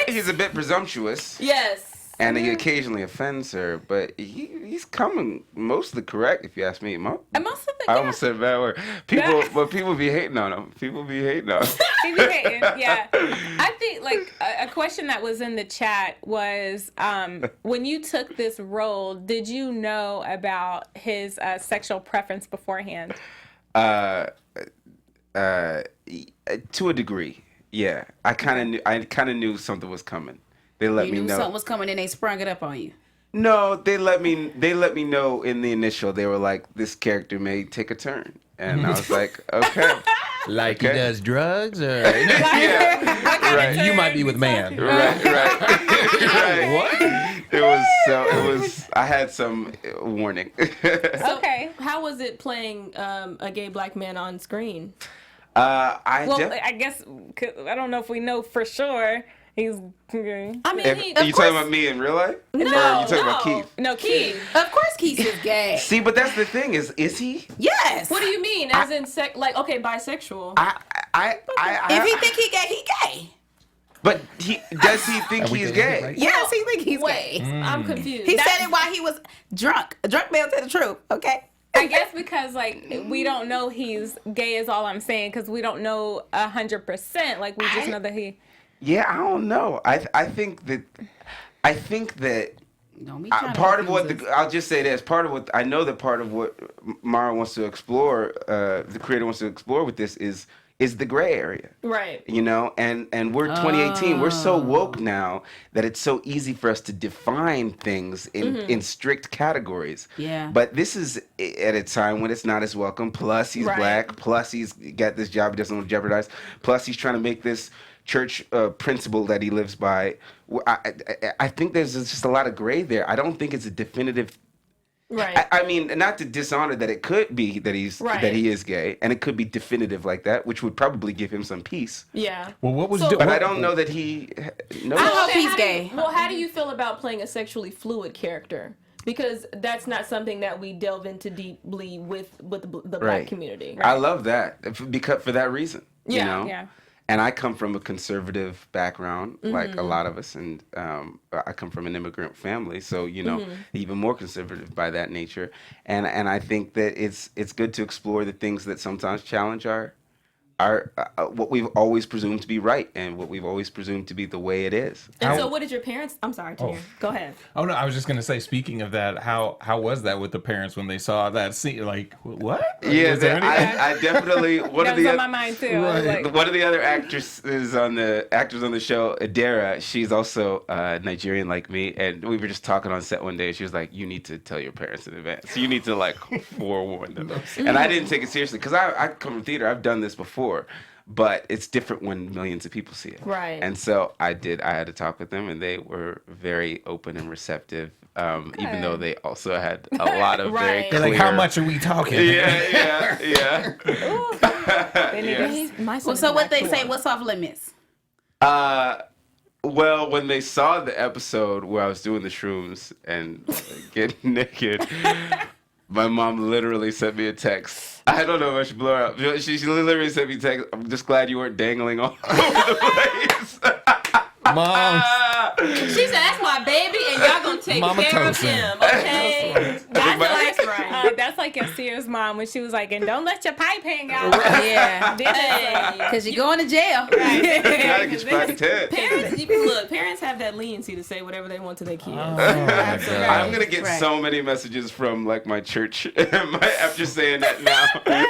He's a bit presumptuous. Yes. And he occasionally offends her, but he's coming mostly correct, if you ask me. I almost said a bad word. People be hating on him. People be hating on him. Yeah. I think like a question that was in the chat was when you took this role, did you know about his sexual preference beforehand? To a degree, yeah. I kind of knew something was coming. They let me know. You knew something was coming and they sprung it up on you. No, they let me know in the initial. They were like, this character may take a turn. And I was like, okay. Like he does drugs or right. You might be with man. Right. What? It was I had some warning. Okay. How was it playing a gay black man on screen? I guess I don't know if we know for sure. He's gay. I mean, are you talking about me in real life? No, or are you talking about Keith? No, Keith. Of course Keith is gay. See, but that's the thing is he? Yes. What do you mean? As in bisexual? If he think he gay. But does he think he's gay? Right? Yes, he think he's gay. I'm confused. He said it while he was drunk. A drunk man tell the truth, okay? I guess because like we don't know he's gay is all I'm saying because we don't know 100%. Like we just know that he. Yeah, I don't know. I think that part of what I'll just say this. Part of what I know that part of what Mara wants to explore, the creator wants to explore with this is the gray area. Right. And we're 2018. We're so woke now that it's so easy for us to define things in strict categories. Yeah. But this is at a time when it's not as welcome. Plus he's black. Plus he's got this job he doesn't want to jeopardize. Plus he's trying to make this church principle that he lives by. I think there's just a lot of gray there. I don't think it's a definitive. Right. I mean, not to dishonor that it could be that he is gay, and it could be definitive like that, which would probably give him some peace. Yeah. Well, what was? But I don't know that he knows. I hope he's gay. How do you feel about playing a sexually fluid character? Because that's not something that we delve into deeply with the black community. Right? I love that because for that reason. Yeah. Yeah. And I come from a conservative background, like a lot of us, and I come from an immigrant family, so even more conservative by that nature. And I think that it's good to explore the things that sometimes challenge our what we've always presumed to be right and what we've always presumed to be the way it is. And so what did your parents... I'm sorry, Tenere. Go ahead. Oh, no, I was just going to say, speaking of that, how was that with the parents when they saw that scene? Like, what? Yeah, I definitely... That was on my mind, too. Right. One of the other actors on the show, Adara, she's also Nigerian like me, and we were just talking on set one day, and she was like, you need to tell your parents in advance. You need to, forewarn them. And I didn't take it seriously, because I come from theater. I've done this before. But it's different when millions of people see it. Right. And so I had to talk with them, and they were very open and receptive, even though they also had a lot of very clear... They're like, how much are we talking? Yeah. So what they say, what's off limits? Well, when they saw the episode where I was doing the shrooms and getting naked... My mom literally sent me a text. I don't know if I should blow her up. She literally sent me a text. I'm just glad you weren't dangling all over the place. Mom. She said, that's my baby, and y'all gonna take care of him, okay? That's like Yasir's mom when she was like, and don't let your pipe hang out. Yeah. Because you're going to jail. Right. Gotta get you back to 10. Parents have that leniency to say whatever they want to their kids. I'm going to get so many messages from my church after saying that now. But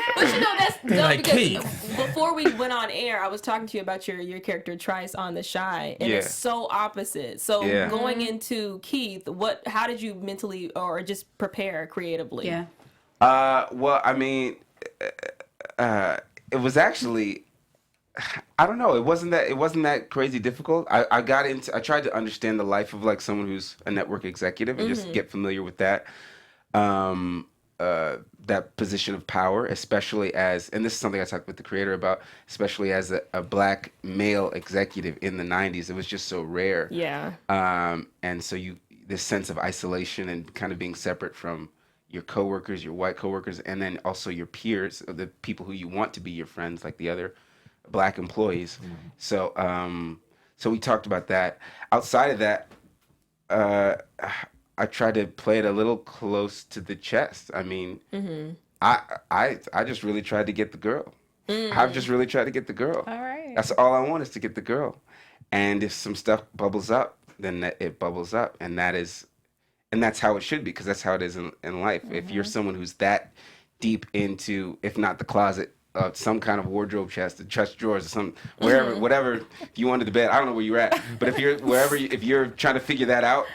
that's dope because before we went on air, I was talking to you about your character Trice on The Shy, and it's so opposite. So going into Keith, how did you mentally or just prepare creatively? Yeah. Well, I mean, it was actually, I don't know. It wasn't that crazy difficult. I tried to understand the life of like someone who's a network executive and just get familiar with that. That position of power, especially as, and this is something I talked with the creator about, especially as a black male executive in the 90s. It was just so rare. Yeah. And so this sense of isolation and kind of being separate from your coworkers, your white coworkers, and then also your peers, the people who you want to be your friends, like the other black employees. So we talked about that. Outside of that, I tried to play it a little close to the chest. I mean, I just really tried to get the girl. I've just really tried to get the girl. All right. That's all I want, is to get the girl. And if some stuff bubbles up, then it bubbles up, and that's how it should be, because that's how it is in life. If you're someone who's that deep into, if not the closet, some kind of wardrobe chest, chest drawers, or some whatever. If you wanted to bed, I don't know where you're at, but if you're trying to figure that out,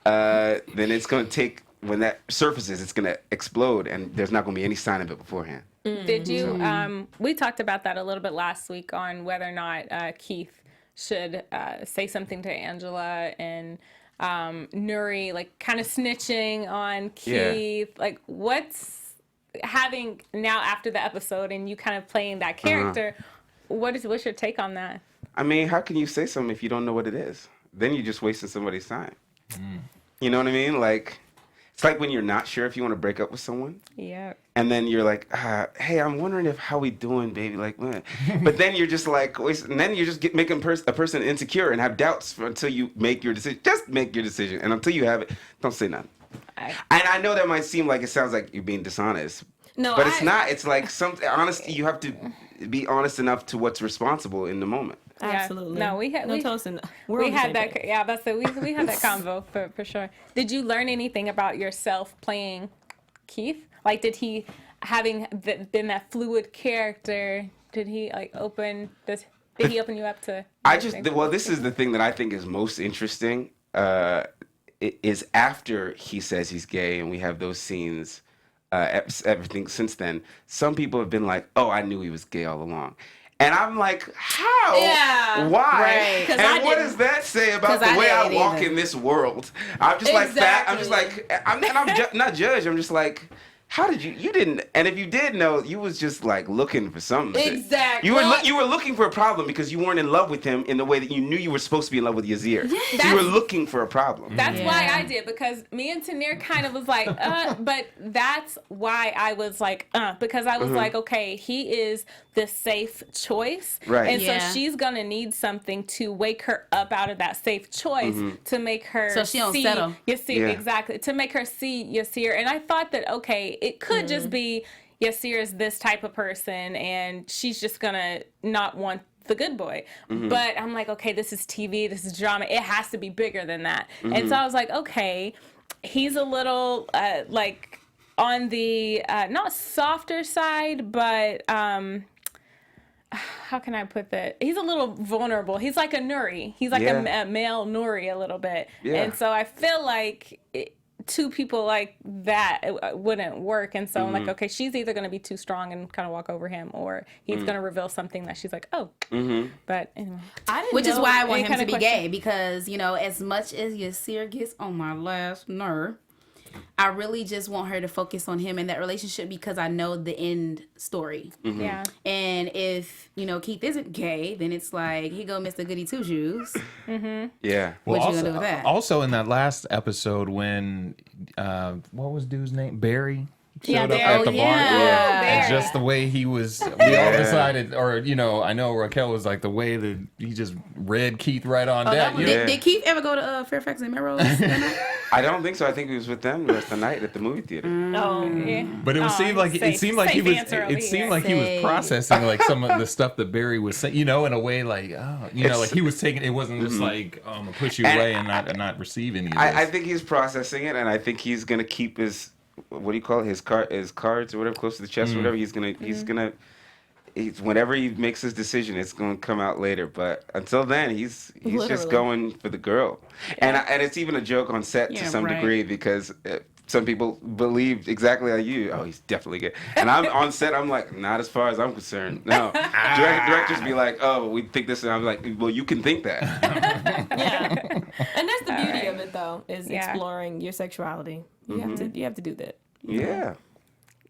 then it's going to take, when that surfaces, it's going to explode, and there's not going to be any sign of it beforehand. Did you? We talked about that a little bit last week on whether or not Keith should say something to Angela, and Nuri, like, kind of snitching on Keith. Yeah. Like, what's having now after the episode and you kind of playing that character? What's your take on that? I mean, how can you say something if you don't know what it is? Then you're just wasting somebody's time. You know what I mean? Like, it's like when you're not sure if you want to break up with someone. Yeah. And then you're like, hey, I'm wondering how we doing, baby? Like, man. But then you're just like, and then you're just making a person insecure and have doubts until you make your decision. Just make your decision. And until you have it, don't say nothing. And I know that might seem like, it sounds like you're being dishonest. No, but it's not. It's like honesty. You have to be honest enough to what's responsible in the moment. Yeah. Absolutely. No, we had Tosin. We had that. Page. Yeah, that's it. We had that convo for sure. Did you learn anything about yourself playing Keith? Like, did he, having been that fluid character, did he open you up to? This is the thing that I think is most interesting. Is after he says he's gay and we have those scenes. Everything since then, some people have been like, "Oh, I knew he was gay all along." And I'm like, how? Yeah. Why? Right. And what does that say about the way I walk in this world? I'm just like that. I'm just like, I'm not judged. I'm just like, how did you didn't, and if you did know, you was just like looking for something. Exactly. You were looking for a problem because you weren't in love with him in the way that you knew you were supposed to be in love with Yasir. Yes. So you were looking for a problem. That's why I did, because me and Tenere kind of was like, but that's why I was like, because I was like, okay, he is the safe choice. Right. And so she's going to need something to wake her up out of that safe choice to make her so she don't see settle. Yasir, exactly, to make her see Yasir. And I thought that, okay, it could just be Yasir is this type of person and she's just going to not want the good boy. But I'm like, okay, this is TV, this is drama. It has to be bigger than that. And so I was like, okay, he's a little like on the not softer side, but how can I put that? He's a little vulnerable. He's like a Nuri. He's like a male Nuri a little bit. Yeah. And so I feel like two people like that, it wouldn't work. And so I'm like, okay, she's either going to be too strong and kind of walk over him, or he's going to reveal something that she's like, oh. But anyway. Which is why I want him to be gay, because, you know, as much as Yasir gets on my last nerve, I really just want her to focus on him and that relationship, because I know the end story. Yeah. And if, you know, Keith isn't gay, then it's like, he go Mr. Goody Two Shoes. Yeah. What you gonna do with that? Also in that last episode when, what was dude's name? Barry? Showed up at the bar. And just the way he was, we all decided, or, you know, I know Raquel was like, the way that he just read Keith right on down. Did Keith ever go to Fairfax and Melrose? I don't think so. I think he was with them the rest of the night at the movie theater. But it seemed like he was processing like some of the stuff that Barry was saying, you know, in a way like, like he was taking, it wasn't just like, I'm gonna push you away and not receive any of this. I think he's processing it, and I think he's gonna keep his, what do you call it? His cards or whatever, close to the chest or whatever. He's gonna whenever he makes his decision, it's gonna come out later. But until then, he's just going for the girl. And it's even a joke on set to some degree, because some people believed exactly like you. Oh, he's definitely gay. And I'm on set. I'm like, not as far as I'm concerned. No, directors be like, oh, we think this, and I'm like, well, you can think that. Yeah, and that's the beauty of it, though, is exploring your sexuality. You have to do that. Yeah.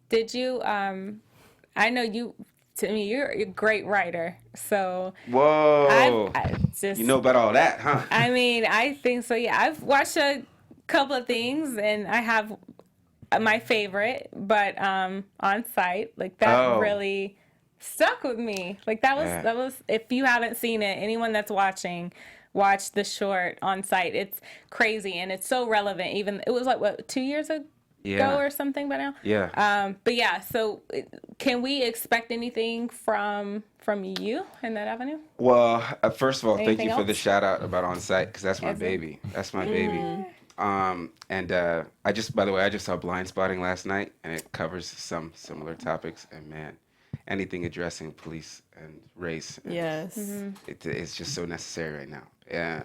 Did you? I know you. To me, you're a great writer. So. Whoa. I just, you know about all that, huh? I mean, I think so. Yeah, I've watched a couple of things, and I have my favorite, but On Site, like that really stuck with me. Like that was. If you haven't seen it, anyone that's watching, watch the short On Site. It's crazy and it's so relevant. Even it was like what 2 years ago. Or something by now. Yeah. But yeah, so can we expect anything from you in that avenue? Well, first of all, Anything thank you for the shout out about On Site, because that's my baby. That's my baby. And I just saw Blind Spotting last night, and it covers some similar topics. And man, anything addressing police and race, it's just so necessary right now. Yeah.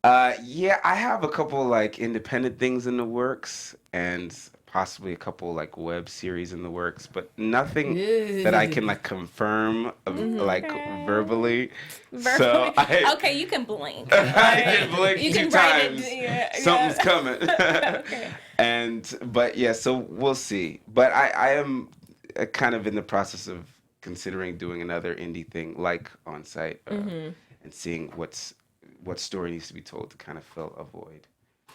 I have a couple like independent things in the works, and possibly a couple like web series in the works, but nothing that I can like confirm like verbally. So okay, you can blink. I can blink you 2 can times. Something's yeah. coming. Okay. So we'll see. But I am kind of in the process of considering doing another indie thing like On Site, and seeing what story needs to be told to kind of fill a void.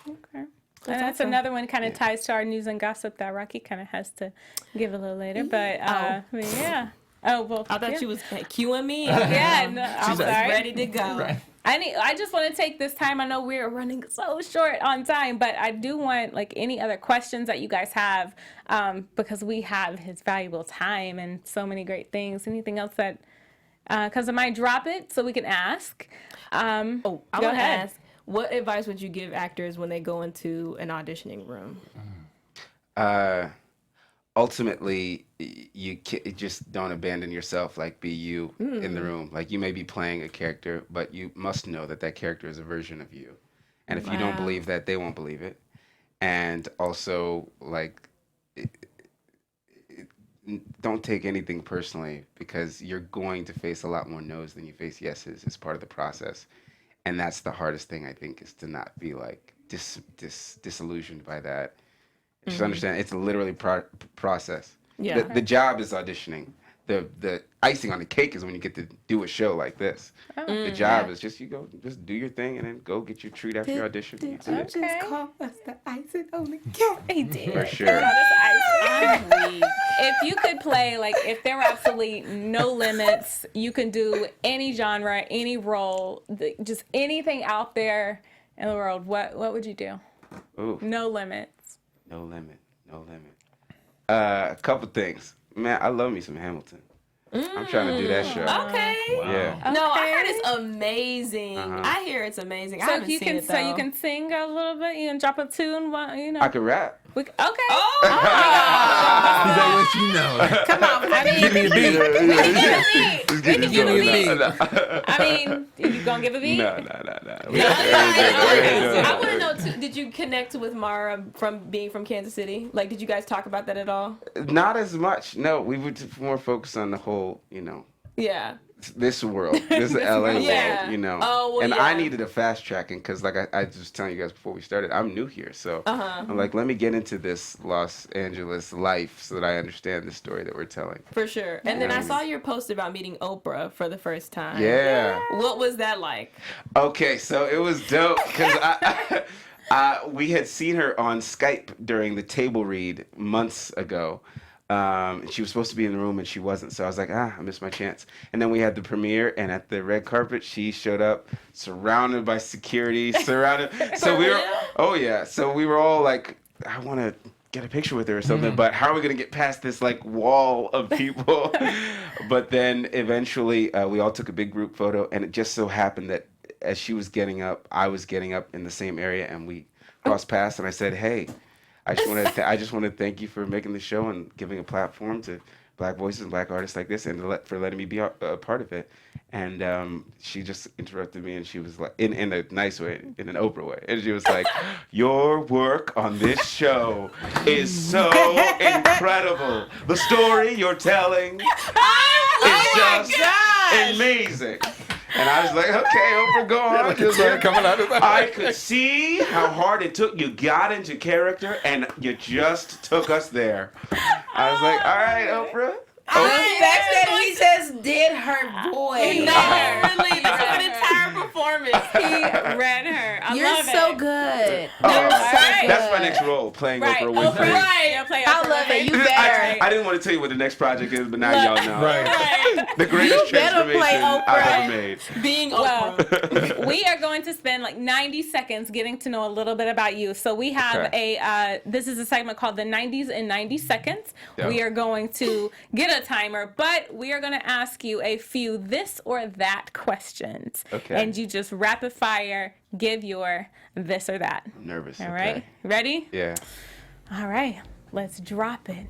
Okay. And that's another one kind of ties to our news and gossip that Rocky kind of has to give a little later. But, I mean, yeah. Oh, well. I thought she was cueing me. Yeah, no, I'm sorry. Ready to go. Right. I just want to take this time. I know we're running so short on time, but I do want like any other questions that you guys have, because we have his valuable time and so many great things. Anything else that, because I might drop it so we can ask. I go want to ahead. ask, what advice would you give actors when they go into an auditioning room? Ultimately, you just don't abandon yourself. Like, be you in the room. Like, you may be playing a character, but you must know that that character is a version of you. And if you don't believe that, they won't believe it. And also, like, don't take anything personally, because you're going to face a lot more no's than you face yeses. It's part of the process. And that's the hardest thing, I think, is to not be like disillusioned by that. Just understand it's literally process. Yeah. The job is auditioning. The icing on the cake is when you get to do a show like this. The job is just just do your thing and then go get your treat after your audition. Did you just call us the icing on the cake? He did. For sure. If you could play, like, if there were absolutely no limits, you can do any genre, any role, just anything out there in the world, what would you do? Ooh. No limits. No limit. A couple things. Man, I love me some Hamilton. I'm trying to do that show. Okay. Wow. Yeah. No, I heard it's amazing. I hear it's amazing. I haven't seen it, though. So you can sing a little bit, you can drop a tune, you know. I can rap. Okay. Oh! Is that what you know? Come on. I mean, Give me a beat. we can give a beat. I mean, you gonna give a beat? No. I want to know, too, did you connect with Mara from being from Kansas City? Like, did you guys talk about that at all? Not as much. No, we were more focused on the whole, Yeah. this world, this LA world, Yeah. Oh, well, and yeah. I needed a fast tracking because, like I was telling you guys before we started, I'm new here, so I'm like, let me get into this Los Angeles life so that I understand the story that we're telling. For sure. And then I saw your post about meeting Oprah for the first time. Yeah. What was that like? Okay, so it was dope because we had seen her on Skype during the table read months ago. And she was supposed to be in the room and she wasn't, so I was like, I missed my chance. And then we had the premiere, and at the red carpet she showed up surrounded by security, so we were all like, I want to get a picture with her or something, but how are we going to get past this like wall of people? But then eventually we all took a big group photo, and it just so happened that as she was getting up, I was getting up in the same area, and we crossed paths, and I said, hey, I just want to thank you for making the show and giving a platform to Black voices and Black artists like this, and for letting me be a part of it. And she just interrupted me, and she was like, in a nice way, in an Oprah way. And she was like, your work on this show is so incredible. The story you're telling is just amazing. And I was like, okay, Oprah, go on. Coming out of that. I could see how hard it took. You got into character, and you just took us there. I was like, all right, Oprah. The fact that he just did her voice. No, really. This is an entire performance. He read her. I You're love so it. good. Oh, You're so good. that's my next role, playing Right. Oprah Winfrey. Right. You'll play I Oprah love it. You Winfrey. better. I didn't want to tell you what the next project is, but now y'all know. Right. The greatest You better play transformation I've Oprah. ever made. Being Well, Oprah. we are going to spend like 90 seconds getting to know a little bit about you. So we have this is a segment called the 90s in 90 seconds. Yeah. We are going to get a timer, but we are going to ask you a few this or that questions. Okay. And you just rapid fire give your this or that. I'm nervous. All okay. right. Ready? Yeah. All right. Let's drop it.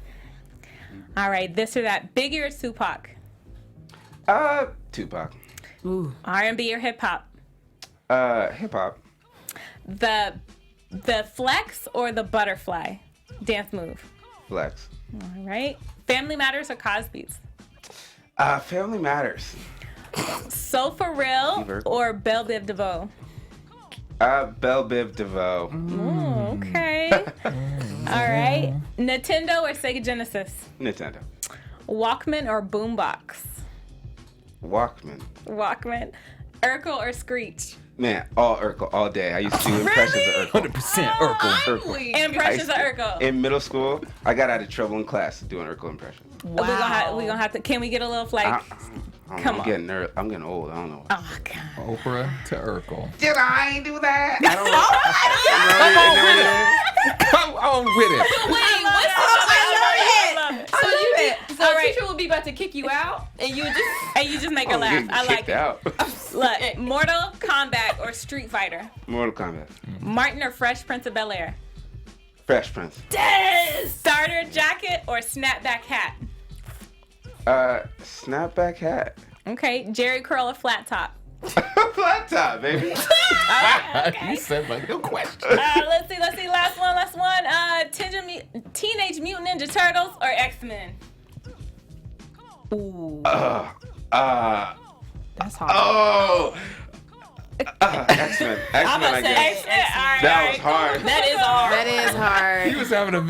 All right. This or that. Biggie or Tupac? Tupac. R&B or hip hop? Hip hop. The flex or the butterfly dance move? Flex. All right. Family Matters or Cosby's? Family Matters. So For Real Weaver. or Belle Biv DeVoe? Belle Biv DeVoe. Oh, okay. All right. Nintendo or Sega Genesis? Nintendo. Walkman or Boombox? Walkman. Walkman. Urkel or Screech? Man, all Urkel, all day. I used to do impressions of Urkel. 100% Urkel. Urkel. Impressions of I used Urkel. In middle school, I got out of trouble in class doing Urkel impressions. We're gonna have to. Can we get a little like? Come on. I'm getting old. I don't know. Oh God. Oprah to Urkel. Did I do that? I don't know. Come on with it. Wait, what's I love it. So All the right. teacher would be about to kick you out, and you would just... And you just make her I'm laugh. getting I like kicked it. out. Look, Mortal Kombat or Street Fighter? Mortal Kombat. Martin or Fresh Prince of Bel-Air? Fresh Prince. Starter jacket or snapback hat? Snapback hat. Okay. Jerry curl or flat top? Flat top, baby. You said like no question. Let's see. Last one. Teenage Mutant Ninja Turtles or X-Men? Ooh. That's hard. Oh. X-Men. X-Men, I guess. That was hard. That is hard. That is hard. He was having a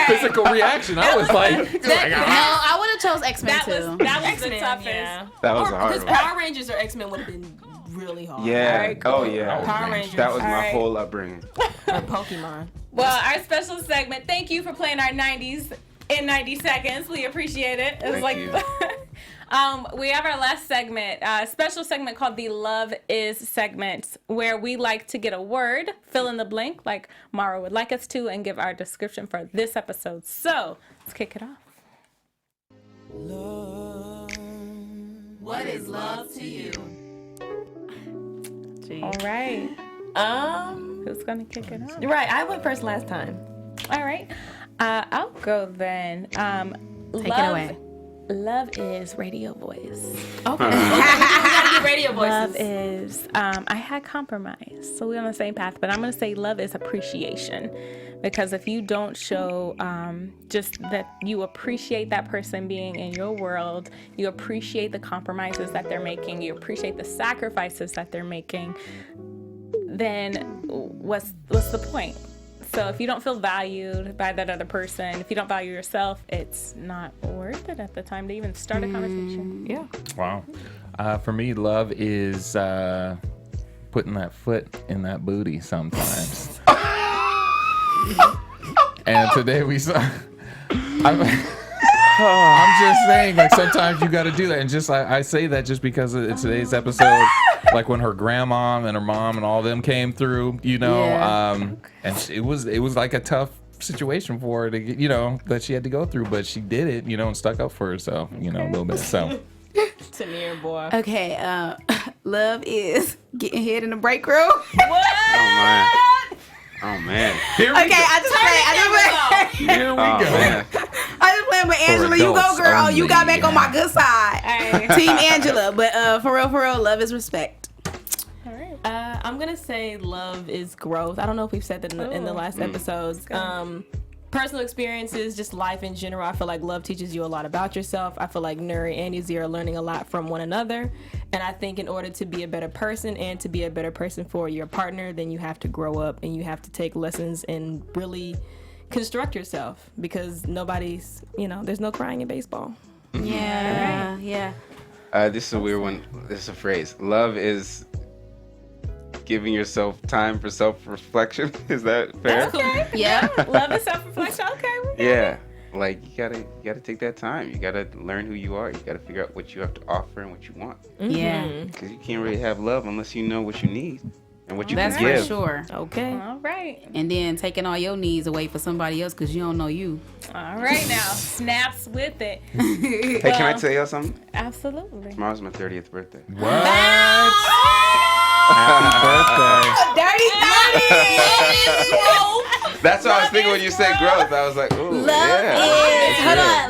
physical reaction. I was like, No, I would have chose X-Men That too. was the X-Men, toughest. yeah. That was a hard Because one. Power Rangers or X-Men would have been really hard. Yeah. Alright, cool. Oh, yeah. Power Rangers. That was All my right. whole upbringing. Or Pokemon. Well, our special segment. Thank you for playing our 90s in 90 seconds. We appreciate it. It was Thank you. we have our last segment, special segment called the Love Is segment, where we like to get a word, fill in the blank, like Mara would like us to, and give our description for this episode. So let's kick it off. What is love to you? All right. Who's gonna kick it off? Right, I went first last time. All right. I'll go then. Take it away. Love is radio voice. Okay. We gotta get radio Love voices. is, I had compromise, so we're on the same path, but I'm going to say love is appreciation. Because if you don't show just that you appreciate that person being in your world, you appreciate the compromises that they're making, you appreciate the sacrifices that they're making, then what's the point? So if you don't feel valued by that other person, if you don't value yourself, it's not worth it at the time to even start a conversation. Yeah. wow. For me, love is putting that foot in that booty sometimes. And today we saw. I'm just saying, like sometimes you got to do that, and just I say that just because of today's episode, like when her grandma and her mom and all them came through, you know, and it was like a tough situation for her to get, you know, that she had to go through, but she did it, you know, and stuck up for herself, you know, a little bit. So Tenere, boy. Okay, love is getting hit in the break room. Oh man. here we Okay, go. I just play. Here we Oh go. man. I just playing, but Angela, you go, girl. only. You got back on my good side. Hey. Team Angela. But for real, love is respect. All right. I'm gonna say love is growth. I don't know if we've said that in the last episodes. Personal experiences, just life in general. I feel like love teaches you a lot about yourself. I feel like Nuri and Yasir are learning a lot from one another. And I think in order to be a better person and to be a better person for your partner, then you have to grow up and you have to take lessons and really construct yourself, because nobody's, there's no crying in baseball. Yeah, yeah. This is a weird one. This is a phrase. Love is giving yourself time for self-reflection. Is that fair? Okay. Yeah. Love and self-reflection. Okay. We got Yeah. it. Like you gotta take that time. You gotta learn who you are. You gotta figure out what you have to offer and what you want. Yeah. Because you can't really have love unless you know what you need and what you That's can for give. sure. Okay. All right. And then taking all your needs away for somebody else because you don't know you. All right now. Snaps with it. Hey, can I tell y'all something? Absolutely. Tomorrow's my 30th birthday. What? Happy Dirty. That's what I was thinking when you said growth. I was like, ooh,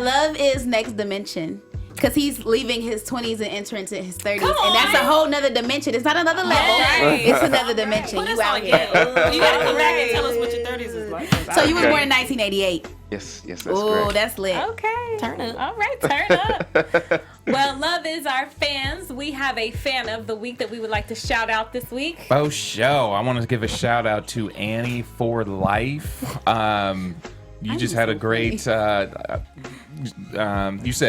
Love is next dimension. Because he's leaving his 20s and entering into his 30s. Come And that's a on. whole nother dimension. It's not another level. Right. It's another dimension. Put You us out on here. again. You gotta come back and tell us what your 30s is like. So you was Okay. born in 1988. Yes, that's Oh, correct. that's lit. Okay. Turn up. All right, turn up. Well, love is our fans. We have a fan of the week that we would like to shout out this week. Oh, show. I want to give a shout out to Annie for Life. You just had a great. You said,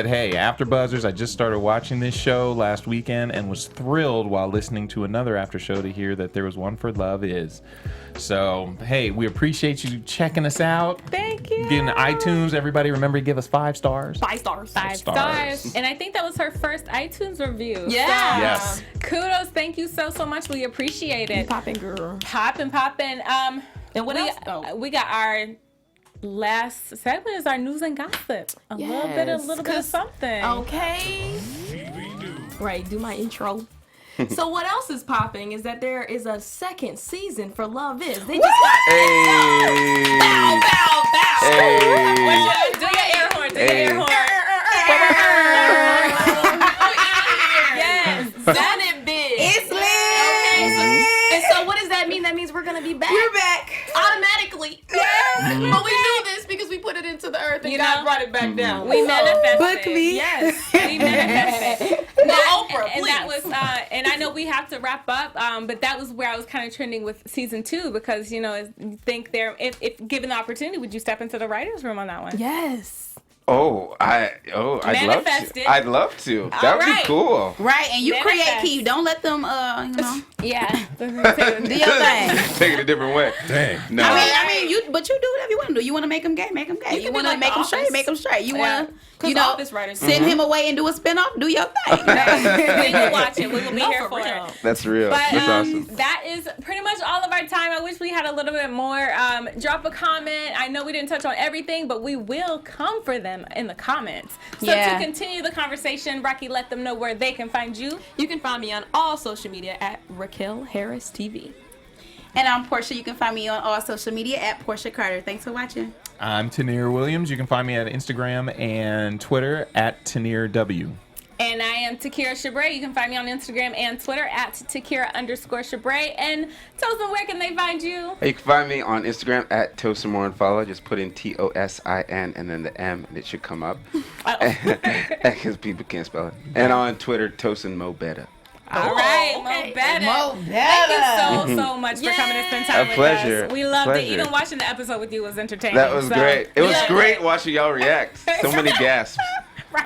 "Hey, AfterBuzzers, I just started watching this show last weekend and was thrilled while listening to another after show to hear that there was one for Love Is." So, hey, we appreciate you checking us out. Thank you. Getting iTunes. Everybody, remember to give us 5 stars. 5 stars. 5 stars. And I think that was her first iTunes review. Yeah. Yes. Kudos. Thank you so much. We appreciate it. Poppin' girl. Poppin'. And what else? Oh. We got our last segment is our news and gossip. A little bit of something. Okay. Right, do my intro. So what else is popping is that there is a second season for Love Is. They just got Hey. bow. Hey. Do your air horn. Do your Hey. air horn. Yes. That it big. It's lit. And so what does that mean? That means we're gonna be back. You're back. Automatically. Yes. But we knew this because we put it into the earth and You God know? brought it back down. We manifested. Book me. Yes, we manifested. No, Oprah, And that please. was, and I know we have to wrap up, but that was where I was kind of trending with season 2 because you think if given the opportunity, would you step into the writers' room on that one? Yes. I'd love Manifest to. it. I'd love to. That would right. be cool. Right, and you Manifest. create key. Don't let them, Yeah. do your thing. Take it a different way. Dang. No. I mean, you do whatever you want to do. You want to make them gay, make them gay. You can want be to like make The them straight, Office. make them straight. You want to, Because office writers send him away and do a spinoff. Do your thing. We will watch it. We will be No, here for for real. it. That's real. But That's awesome. that is pretty much all of our time. I wish we had a little bit more. Drop a comment. I know we didn't touch on everything, but we will come for them in the comments. So Yeah. to continue the conversation, Rocky, let them know where they can find you. You can find me on all social media at Raquel Harris TV. And I'm Porchia. You can find me on all social media at Porchia Carter. Thanks for watching. I'm Tenere Williams. You can find me at Instagram and Twitter at TenereW. And I am Takira Shabrae. You can find me on Instagram and Twitter at Takira_Shabrae. And Tosin, where can they find you? You can find me on Instagram at Tosin Morohunfola. Just put in Tosin and then the M, and it should come up. Because people can't spell it. And on Twitter, Tosin Mo Better. All right, okay. Mo Better. Mo Thank you so much for coming to spend time A with pleasure. us. We loved it. Pleasure. Even watching the episode with you was entertaining. That was So, great. It was yeah. great watching y'all react. So many gasps.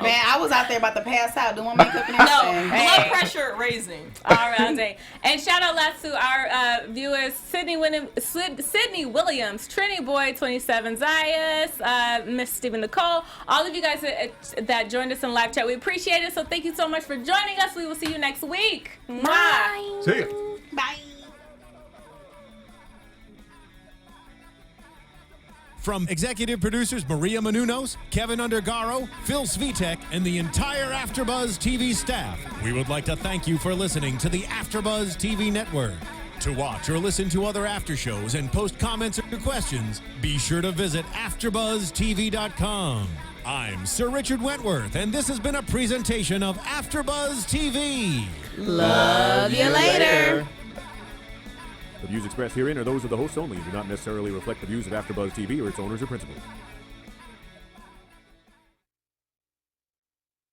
Man, I was out there about to pass out doing makeup and No, everything. blood pressure raising. All right. And shout out last to our viewers, Sydney Williams, Trini Boy 27 Zayas, Miss Stephen Nicole, all of you guys that joined us in live chat. We appreciate it. So thank you so much for joining us. We will see you next week. Mwah. See ya. Bye. From executive producers Maria Menounos, Kevin Undergaro, Phil Svitek, and the entire AfterBuzz TV staff, we would like to thank you for listening to the AfterBuzz TV network. To watch or listen to other after shows and post comments or questions, be sure to visit AfterBuzzTV.com. I'm Sir Richard Wentworth, and this has been a presentation of AfterBuzz TV. Love you later. The views expressed herein are those of the hosts only and do not necessarily reflect the views of AfterBuzz TV or its owners or principals.